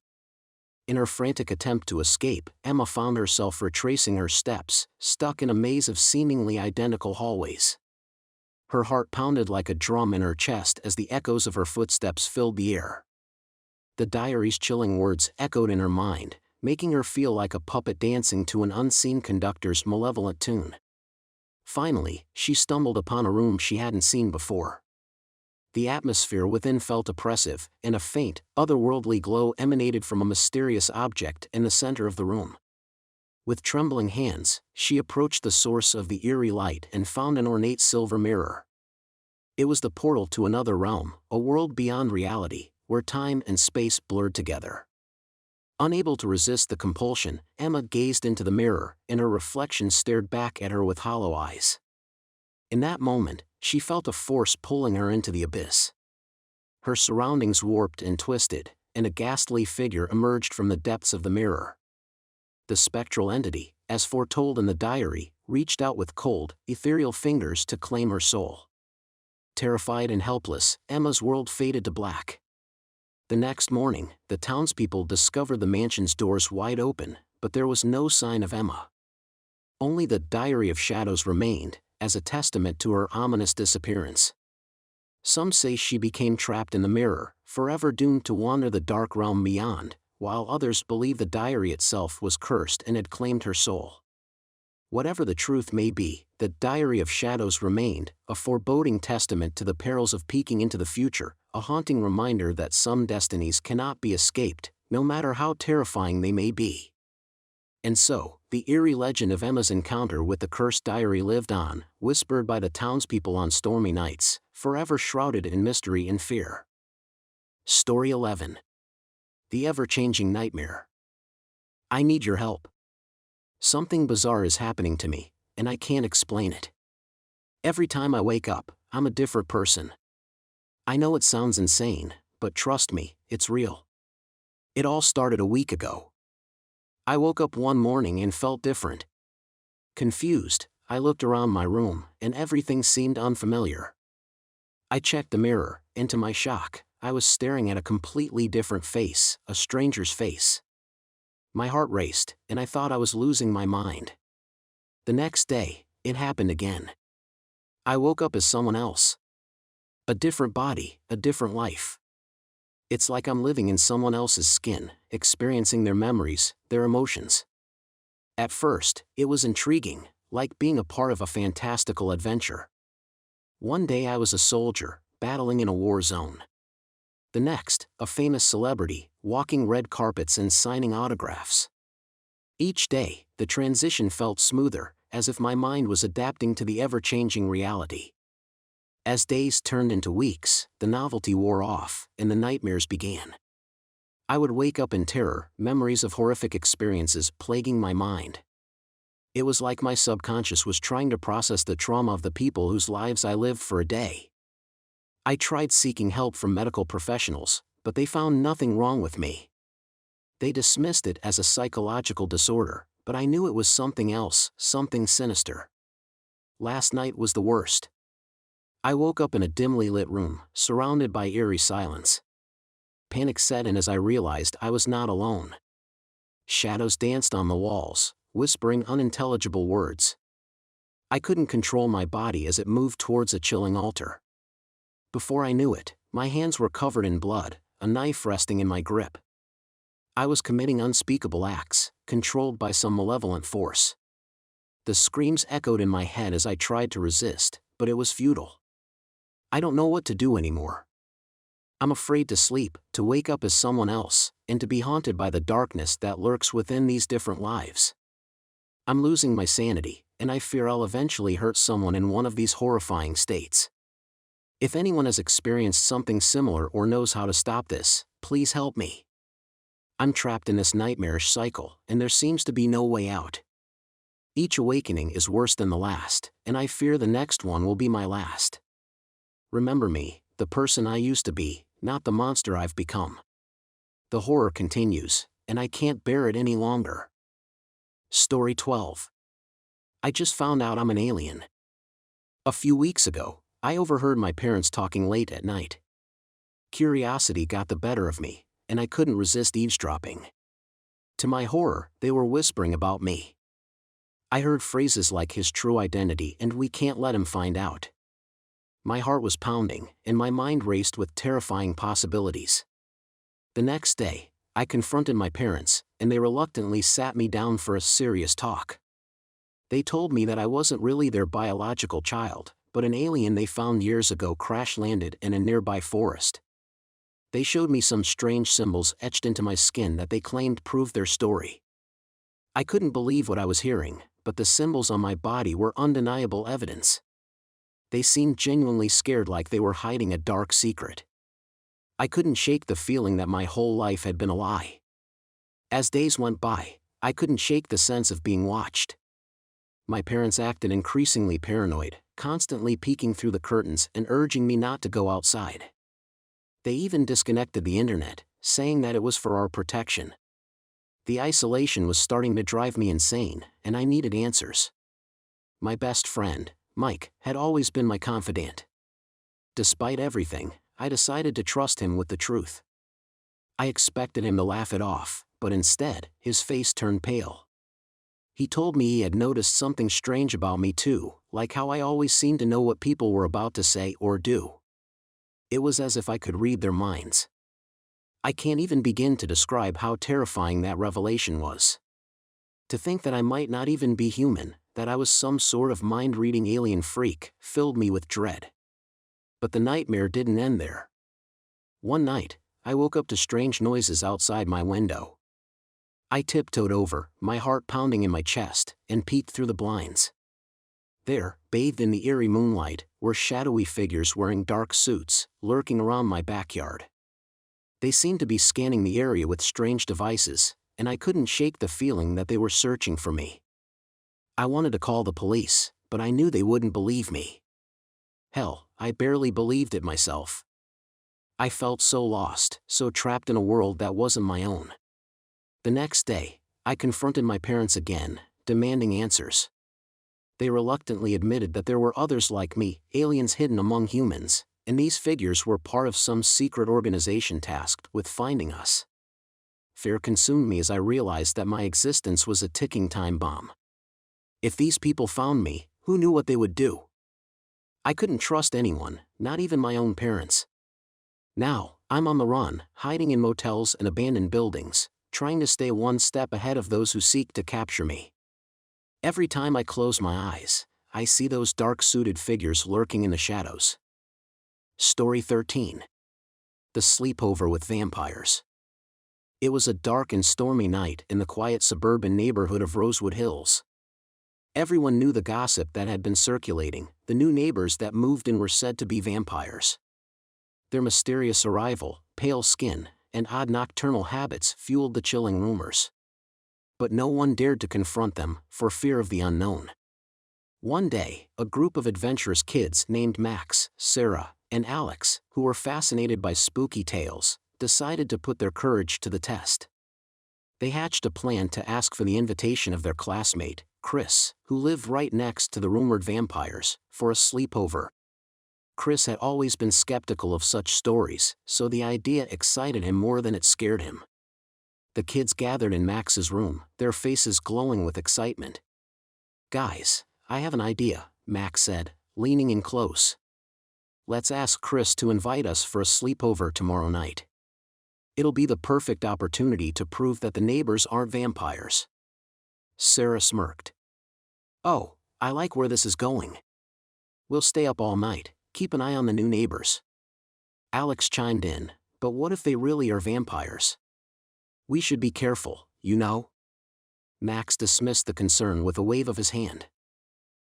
In her frantic attempt to escape, Emma found herself retracing her steps, stuck in a maze of seemingly identical hallways. Her heart pounded like a drum in her chest as the echoes of her footsteps filled the air. The diary's chilling words echoed in her mind, making her feel like a puppet dancing to an unseen conductor's malevolent tune. Finally, she stumbled upon a room she hadn't seen before. The atmosphere within felt oppressive, and a faint, otherworldly glow emanated from a mysterious object in the center of the room. With trembling hands, she approached the source of the eerie light and found an ornate silver mirror. It was the portal to another realm, a world beyond reality, where time and space blurred together. Unable to resist the compulsion, Emma gazed into the mirror, and her reflection stared back at her with hollow eyes. In that moment, she felt a force pulling her into the abyss. Her surroundings warped and twisted, and a ghastly figure emerged from the depths of the mirror. The spectral entity, as foretold in the diary, reached out with cold, ethereal fingers to claim her soul. Terrified and helpless, Emma's world faded to black. The next morning, the townspeople discovered the mansion's doors wide open, but there was no sign of Emma. Only the Diary of Shadows remained, as a testament to her ominous disappearance. Some say she became trapped in the mirror, forever doomed to wander the dark realm beyond, while others believe the diary itself was cursed and had claimed her soul. Whatever the truth may be, the Diary of Shadows remained, a foreboding testament to the perils of peeking into the future, a haunting reminder that some destinies cannot be escaped, no matter how terrifying they may be. And so, the eerie legend of Emma's encounter with the cursed diary lived on, whispered by the townspeople on stormy nights, forever shrouded in mystery and fear. Story 11. The Ever-Changing Nightmare. I need your help. Something bizarre is happening to me, and I can't explain it. Every time I wake up, I'm a different person. I know it sounds insane, but trust me, it's real. It all started a week ago. I woke up one morning and felt different. Confused, I looked around my room, and everything seemed unfamiliar. I checked the mirror, and to my shock, I was staring at a completely different face, a stranger's face. My heart raced, and I thought I was losing my mind. The next day, it happened again. I woke up as someone else. A different body, a different life. It's like I'm living in someone else's skin, experiencing their memories, their emotions. At first, it was intriguing, like being a part of a fantastical adventure. One day I was a soldier, battling in a war zone. The next, a famous celebrity, walking red carpets and signing autographs. Each day, the transition felt smoother, as if my mind was adapting to the ever-changing reality. As days turned into weeks, the novelty wore off, and the nightmares began. I would wake up in terror, memories of horrific experiences plaguing my mind. It was like my subconscious was trying to process the trauma of the people whose lives I lived for a day. I tried seeking help from medical professionals, but they found nothing wrong with me. They dismissed it as a psychological disorder, but I knew it was something else, something sinister. Last night was the worst. I woke up in a dimly lit room, surrounded by eerie silence. Panic set in as I realized I was not alone. Shadows danced on the walls, whispering unintelligible words. I couldn't control my body as it moved towards a chilling altar. Before I knew it, my hands were covered in blood, a knife resting in my grip. I was committing unspeakable acts, controlled by some malevolent force. The screams echoed in my head as I tried to resist, but it was futile. I don't know what to do anymore. I'm afraid to sleep, to wake up as someone else, and to be haunted by the darkness that lurks within these different lives. I'm losing my sanity, and I fear I'll eventually hurt someone in one of these horrifying states. If anyone has experienced something similar or knows how to stop this, please help me. I'm trapped in this nightmarish cycle, and there seems to be no way out. Each awakening is worse than the last, and I fear the next one will be my last. Remember me, the person I used to be, not the monster I've become. The horror continues, and I can't bear it any longer. Story 12. I just found out I'm an alien. A few weeks ago, I overheard my parents talking late at night. Curiosity got the better of me, and I couldn't resist eavesdropping. To my horror, they were whispering about me. I heard phrases like his true identity and we can't let him find out. My heart was pounding, and my mind raced with terrifying possibilities. The next day, I confronted my parents, and they reluctantly sat me down for a serious talk. They told me that I wasn't really their biological child, but an alien they found years ago crash-landed in a nearby forest. They showed me some strange symbols etched into my skin that they claimed proved their story. I couldn't believe what I was hearing, but the symbols on my body were undeniable evidence. They seemed genuinely scared, like they were hiding a dark secret. I couldn't shake the feeling that my whole life had been a lie. As days went by, I couldn't shake the sense of being watched. My parents acted increasingly paranoid, constantly peeking through the curtains and urging me not to go outside. They even disconnected the internet, saying that it was for our protection. The isolation was starting to drive me insane, and I needed answers. My best friend, Mike, had always been my confidant. Despite everything, I decided to trust him with the truth. I expected him to laugh it off, but instead, his face turned pale. He told me he had noticed something strange about me too, like how I always seemed to know what people were about to say or do. It was as if I could read their minds. I can't even begin to describe how terrifying that revelation was. To think that I might not even be human, that I was some sort of mind-reading alien freak, filled me with dread. But the nightmare didn't end there. One night, I woke up to strange noises outside my window. I tiptoed over, my heart pounding in my chest, and peeked through the blinds. There, bathed in the eerie moonlight, were shadowy figures wearing dark suits, lurking around my backyard. They seemed to be scanning the area with strange devices, and I couldn't shake the feeling that they were searching for me. I wanted to call the police, but I knew they wouldn't believe me. Hell, I barely believed it myself. I felt so lost, so trapped in a world that wasn't my own. The next day, I confronted my parents again, demanding answers. They reluctantly admitted that there were others like me, aliens hidden among humans, and these figures were part of some secret organization tasked with finding us. Fear consumed me as I realized that my existence was a ticking time bomb. If these people found me, who knew what they would do? I couldn't trust anyone, not even my own parents. Now, I'm on the run, hiding in motels and abandoned buildings, trying to stay one step ahead of those who seek to capture me. Every time I close my eyes, I see those dark-suited figures lurking in the shadows. Story 13. The Sleepover with Vampires. It was a dark and stormy night in the quiet suburban neighborhood of Rosewood Hills. Everyone knew the gossip that had been circulating. The new neighbors that moved in were said to be vampires. Their mysterious arrival, pale skin, and odd nocturnal habits fueled the chilling rumors. But no one dared to confront them, for fear of the unknown. One day, a group of adventurous kids named Max, Sarah, and Alex, who were fascinated by spooky tales, decided to put their courage to the test. They hatched a plan to ask for the invitation of their classmate, Chris, who lived right next to the rumored vampires, for a sleepover. Chris had always been skeptical of such stories, so the idea excited him more than it scared him. The kids gathered in Max's room, their faces glowing with excitement. "Guys, I have an idea," Max said, leaning in close. "Let's ask Chris to invite us for a sleepover tomorrow night. It'll be the perfect opportunity to prove that the neighbors aren't vampires." Sarah smirked. "Oh, I like where this is going. We'll stay up all night, keep an eye on the new neighbors." Alex chimed in, "But what if they really are vampires? We should be careful, you know?" Max dismissed the concern with a wave of his hand.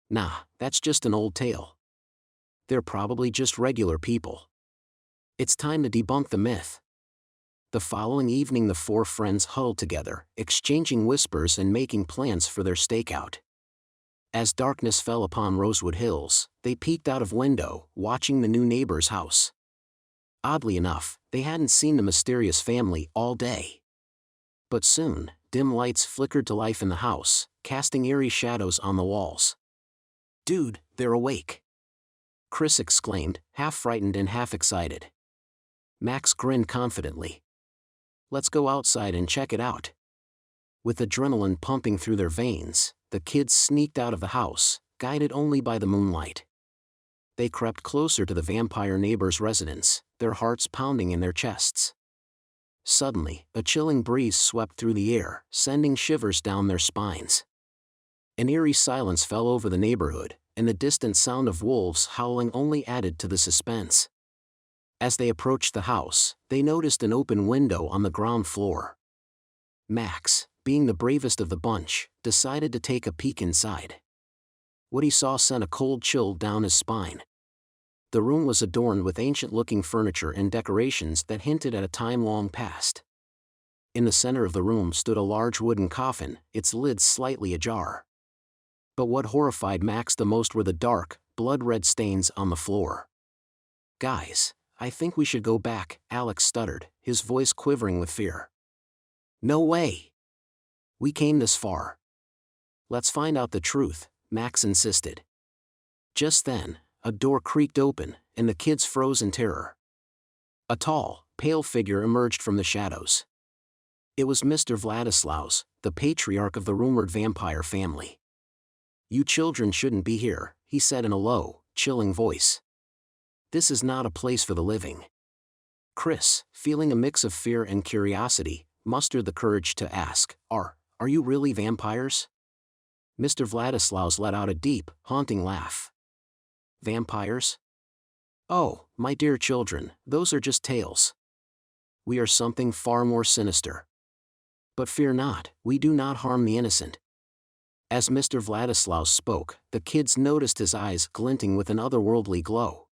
"Nah, that's just an old tale. They're probably just regular people. It's time to debunk the myth." The following evening the four friends huddled together, exchanging whispers and making plans for their stakeout. As darkness fell upon Rosewood Hills, they peeked out of window, watching the new neighbor's house. Oddly enough, they hadn't seen the mysterious family all day. But soon, dim lights flickered to life in the house, casting eerie shadows on the walls. "Dude, they're awake!" Chris exclaimed, half frightened and half excited. Max grinned confidently. "Let's go outside and check it out." With adrenaline pumping through their veins, the kids sneaked out of the house, guided only by the moonlight. They crept closer to the vampire neighbor's residence, their hearts pounding in their chests. Suddenly, a chilling breeze swept through the air, sending shivers down their spines. An eerie silence fell over the neighborhood, and the distant sound of wolves howling only added to the suspense. As they approached the house, they noticed an open window on the ground floor. Max, being the bravest of the bunch, decided to take a peek inside. What he saw sent a cold chill down his spine. The room was adorned with ancient-looking furniture and decorations that hinted at a time long past. In the center of the room stood a large wooden coffin, its lid slightly ajar. But what horrified Max the most were the dark, blood-red stains on the floor. "Guys, I think we should go back," Alex stuttered, his voice quivering with fear. "No way! We came this far." "Let's find out the truth," Max insisted. Just then, a door creaked open, and the kids froze in terror. A tall, pale figure emerged from the shadows. It was Mr. Vladislaus, the patriarch of the rumored vampire family. "You children shouldn't be here," he said in a low, chilling voice. "This is not a place for the living." Chris, feeling a mix of fear and curiosity, mustered the courage to ask, Are you really vampires?" Mr. Vladislaus let out a deep, haunting laugh. "Vampires? Oh, my dear children, those are just tales. We are something far more sinister. But fear not, we do not harm the innocent." As Mr. Vladislaus spoke, the kids noticed his eyes glinting with an otherworldly glow.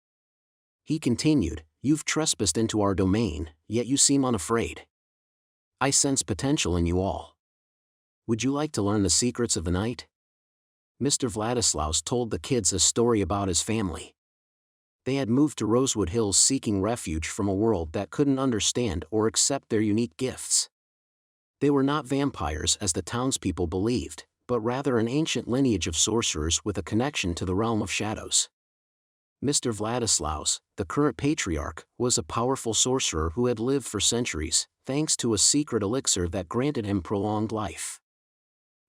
He continued, "You've trespassed into our domain, yet you seem unafraid. I sense potential in you all. Would you like to learn the secrets of the night?" Mr. Vladislaus told the kids a story about his family. They had moved to Rosewood Hills seeking refuge from a world that couldn't understand or accept their unique gifts. They were not vampires as the townspeople believed, but rather an ancient lineage of sorcerers with a connection to the realm of shadows. Mr. Vladislaus, the current patriarch, was a powerful sorcerer who had lived for centuries, thanks to a secret elixir that granted him prolonged life.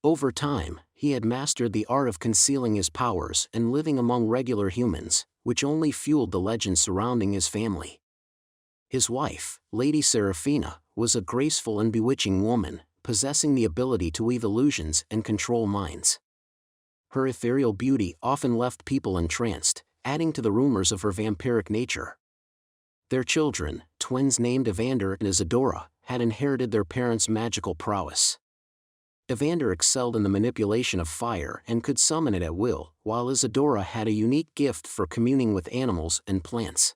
Over time, he had mastered the art of concealing his powers and living among regular humans, which only fueled the legends surrounding his family. His wife, Lady Seraphina, was a graceful and bewitching woman, possessing the ability to weave illusions and control minds. Her ethereal beauty often left people entranced, adding to the rumors of her vampiric nature. Their children, twins named Evander and Isadora, had inherited their parents' magical prowess. Evander excelled in the manipulation of fire and could summon it at will, while Isadora had a unique gift for communing with animals and plants.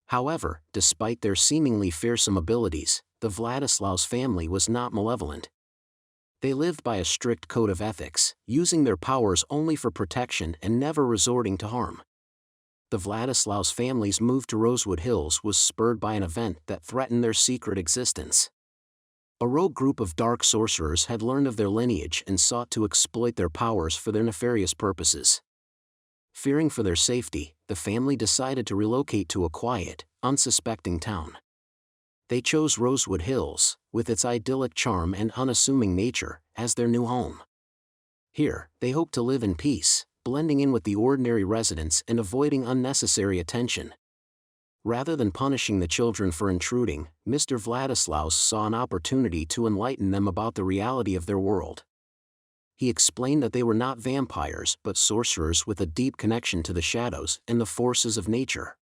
However, despite their seemingly fearsome abilities, the Vladislaus family was not malevolent. They lived by a strict code of ethics, using their powers only for protection and never resorting to harm. The Vladislaus family's move to Rosewood Hills was spurred by an event that threatened their secret existence. A rogue group of dark sorcerers had learned of their lineage and sought to exploit their powers for their nefarious purposes. Fearing for their safety, the family decided to relocate to a quiet, unsuspecting town. They chose Rosewood Hills, with its idyllic charm and unassuming nature, as their new home. Here, they hoped to live in peace, blending in with the ordinary residents and avoiding unnecessary attention. Rather than punishing the children for intruding, Mr. Vladislaus saw an opportunity to enlighten them about the reality of their world. He explained that they were not vampires but sorcerers with a deep connection to the shadows and the forces of nature.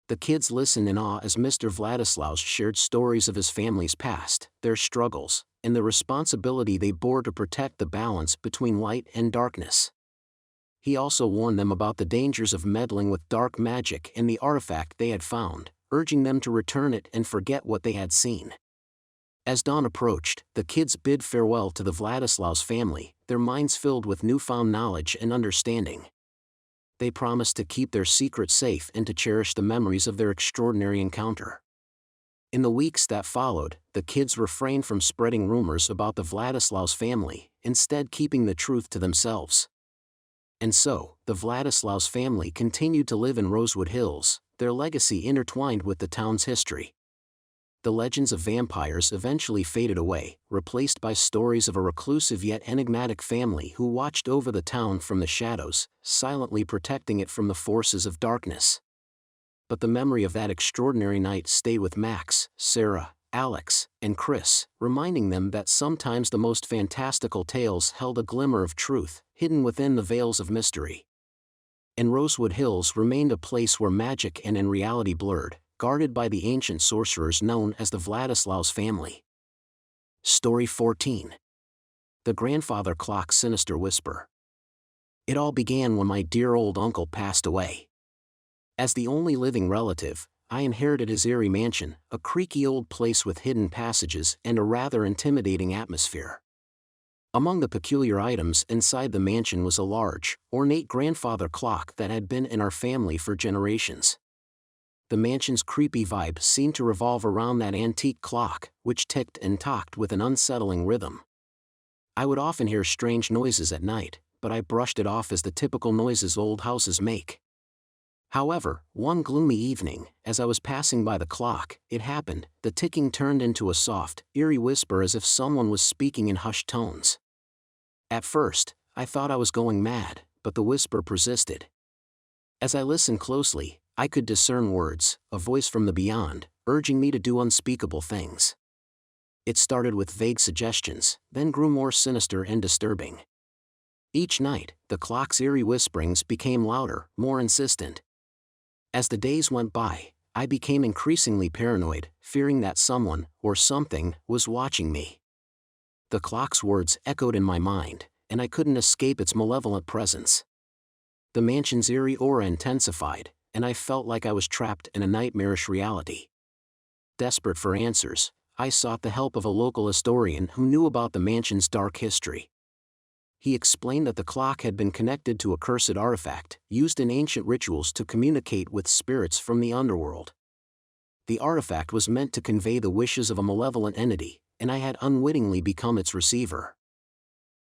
The kids listened in awe as Mr. Vladislaus shared stories of his family's past, their struggles, and the responsibility they bore to protect the balance between light and darkness. He also warned them about the dangers of meddling with dark magic and the artifact they had found, urging them to return it and forget what they had seen. As dawn approached, the kids bid farewell to the Vladislaus family, their minds filled with newfound knowledge and understanding. They promised to keep their secret safe and to cherish the memories of their extraordinary encounter. In the weeks that followed, the kids refrained from spreading rumors about the Vladislaus family, instead keeping the truth to themselves. And so, the Vladislaus family continued to live in Rosewood Hills, their legacy intertwined with the town's history. The legends of vampires eventually faded away, replaced by stories of a reclusive yet enigmatic family who watched over the town from the shadows, silently protecting it from the forces of darkness. But the memory of that extraordinary night stayed with Max, Sarah, Alex, and Chris, reminding them that sometimes the most fantastical tales held a glimmer of truth, hidden within the veils of mystery. And Rosewood Hills remained a place where magic and reality blurred, guarded by the ancient sorcerers known as the Vladislaus family. Story 14. The Grandfather Clock's Sinister Whisper. It all began when my dear old uncle passed away. As the only living relative, I inherited his eerie mansion, a creaky old place with hidden passages and a rather intimidating atmosphere. Among the peculiar items inside the mansion was a large, ornate grandfather clock that had been in our family for generations. The mansion's creepy vibe seemed to revolve around that antique clock, which ticked and tocked with an unsettling rhythm. I would often hear strange noises at night, but I brushed it off as the typical noises old houses make. However, one gloomy evening, as I was passing by the clock, it happened. The ticking turned into a soft, eerie whisper as if someone was speaking in hushed tones. At first, I thought I was going mad, but the whisper persisted. As I listened closely, I could discern words, a voice from the beyond, urging me to do unspeakable things. It started with vague suggestions, then grew more sinister and disturbing. Each night, the clock's eerie whisperings became louder, more insistent. As the days went by, I became increasingly paranoid, fearing that someone, or something, was watching me. The clock's words echoed in my mind, and I couldn't escape its malevolent presence. The mansion's eerie aura intensified, and I felt like I was trapped in a nightmarish reality. Desperate for answers, I sought the help of a local historian who knew about the mansion's dark history. He explained that the clock had been connected to a cursed artifact, used in ancient rituals to communicate with spirits from the underworld. The artifact was meant to convey the wishes of a malevolent entity, and I had unwittingly become its receiver.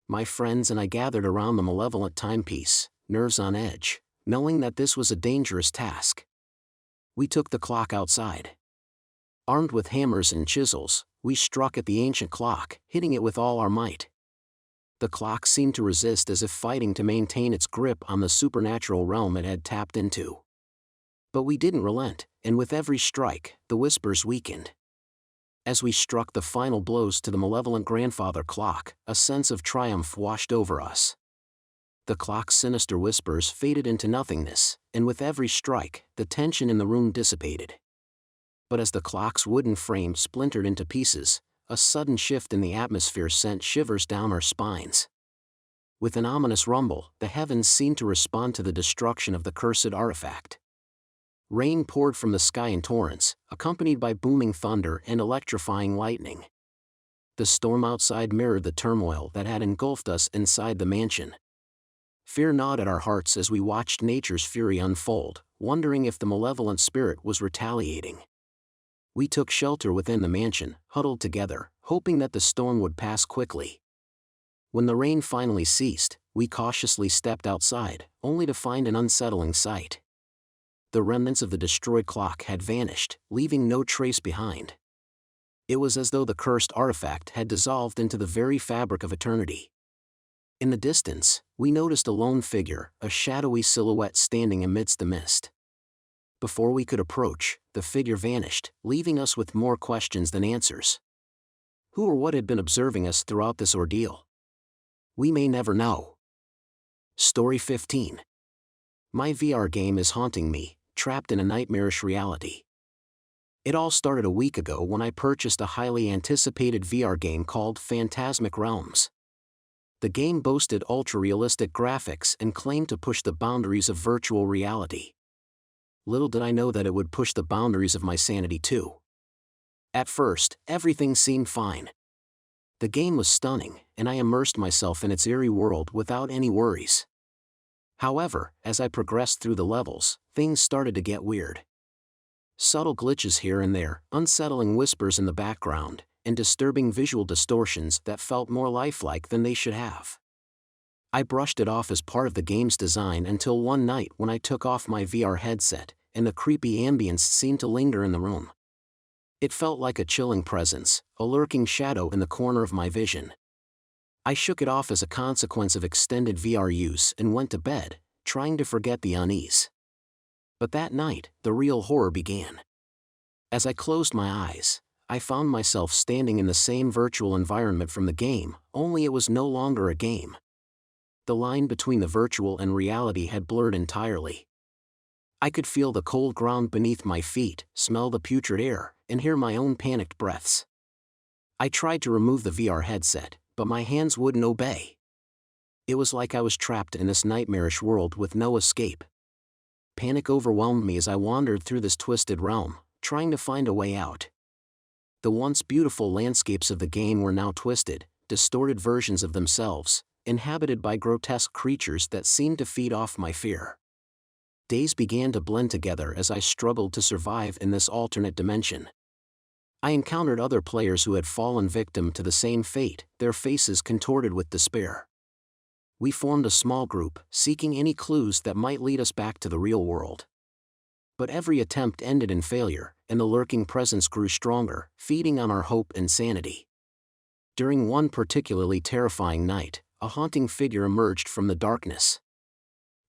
My friends and I gathered around the malevolent timepiece, nerves on edge, knowing that this was a dangerous task. We took the clock outside. Armed with hammers and chisels, we struck at the ancient clock, hitting it with all our might. The clock seemed to resist as if fighting to maintain its grip on the supernatural realm it had tapped into. But we didn't relent, and with every strike, the whispers weakened. As we struck the final blows to the malevolent grandfather clock, a sense of triumph washed over us. The clock's sinister whispers faded into nothingness, and with every strike, the tension in the room dissipated. But as the clock's wooden frame splintered into pieces, a sudden shift in the atmosphere sent shivers down our spines. With an ominous rumble, the heavens seemed to respond to the destruction of the cursed artifact. Rain poured from the sky in torrents, accompanied by booming thunder and electrifying lightning. The storm outside mirrored the turmoil that had engulfed us inside the mansion. Fear gnawed at our hearts as we watched nature's fury unfold, wondering if the malevolent spirit was retaliating. We took shelter within the mansion, huddled together, hoping that the storm would pass quickly. When the rain finally ceased, we cautiously stepped outside, only to find an unsettling sight. The remnants of the destroyed clock had vanished, leaving no trace behind. It was as though the cursed artifact had dissolved into the very fabric of eternity. In the distance, we noticed a lone figure, a shadowy silhouette standing amidst the mist. Before we could approach, the figure vanished, leaving us with more questions than answers. Who or what had been observing us throughout this ordeal? We may never know. Story 15. My VR game is haunting me, trapped in a nightmarish reality. It all started a week ago when I purchased a highly anticipated VR game called Phantasmic Realms. The game boasted ultra-realistic graphics and claimed to push the boundaries of virtual reality. Little did I know that it would push the boundaries of my sanity too. At first, everything seemed fine. The game was stunning, and I immersed myself in its eerie world without any worries. However, as I progressed through the levels, things started to get weird. Subtle glitches here and there, unsettling whispers in the background, and disturbing visual distortions that felt more lifelike than they should have. I brushed it off as part of the game's design until one night when I took off my VR headset, and the creepy ambience seemed to linger in the room. It felt like a chilling presence, a lurking shadow in the corner of my vision. I shook it off as a consequence of extended VR use and went to bed, trying to forget the unease. But that night, the real horror began. As I closed my eyes, I found myself standing in the same virtual environment from the game, only it was no longer a game. The line between the virtual and reality had blurred entirely. I could feel the cold ground beneath my feet, smell the putrid air, and hear my own panicked breaths. I tried to remove the VR headset, but my hands wouldn't obey. It was like I was trapped in this nightmarish world with no escape. Panic overwhelmed me as I wandered through this twisted realm, trying to find a way out. The once beautiful landscapes of the game were now twisted, distorted versions of themselves, inhabited by grotesque creatures that seemed to feed off my fear. Days began to blend together as I struggled to survive in this alternate dimension. I encountered other players who had fallen victim to the same fate, their faces contorted with despair. We formed a small group, seeking any clues that might lead us back to the real world. But every attempt ended in failure, and the lurking presence grew stronger, feeding on our hope and sanity. During one particularly terrifying night, a haunting figure emerged from the darkness.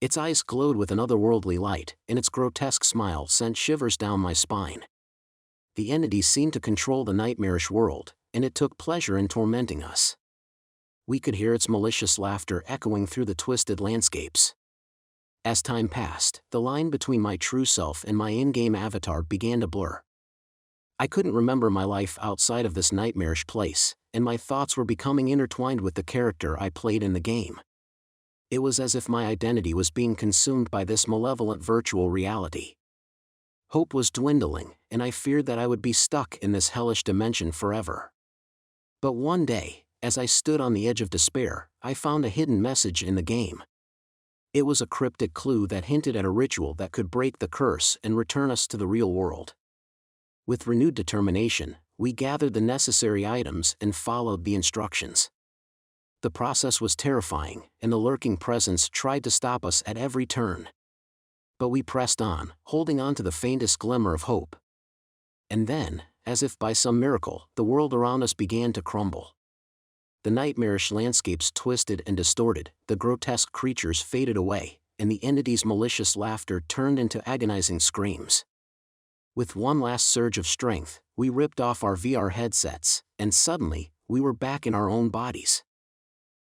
Its eyes glowed with an otherworldly light, and its grotesque smile sent shivers down my spine. The entity seemed to control the nightmarish world, and it took pleasure in tormenting us. We could hear its malicious laughter echoing through the twisted landscapes. As time passed, the line between my true self and my in-game avatar began to blur. I couldn't remember my life outside of this nightmarish place, and my thoughts were becoming intertwined with the character I played in the game. It was as if my identity was being consumed by this malevolent virtual reality. Hope was dwindling, and I feared that I would be stuck in this hellish dimension forever. But one day, as I stood on the edge of despair, I found a hidden message in the game. It was a cryptic clue that hinted at a ritual that could break the curse and return us to the real world. With renewed determination, we gathered the necessary items and followed the instructions. The process was terrifying, and the lurking presence tried to stop us at every turn. But we pressed on, holding on to the faintest glimmer of hope. And then, as if by some miracle, the world around us began to crumble. The nightmarish landscapes twisted and distorted, the grotesque creatures faded away, and the entity's malicious laughter turned into agonizing screams. With one last surge of strength, we ripped off our VR headsets, and suddenly, we were back in our own bodies.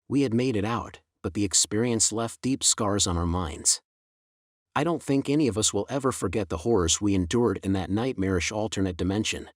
We had made it out, but the experience left deep scars on our minds. I don't think any of us will ever forget the horrors we endured in that nightmarish alternate dimension.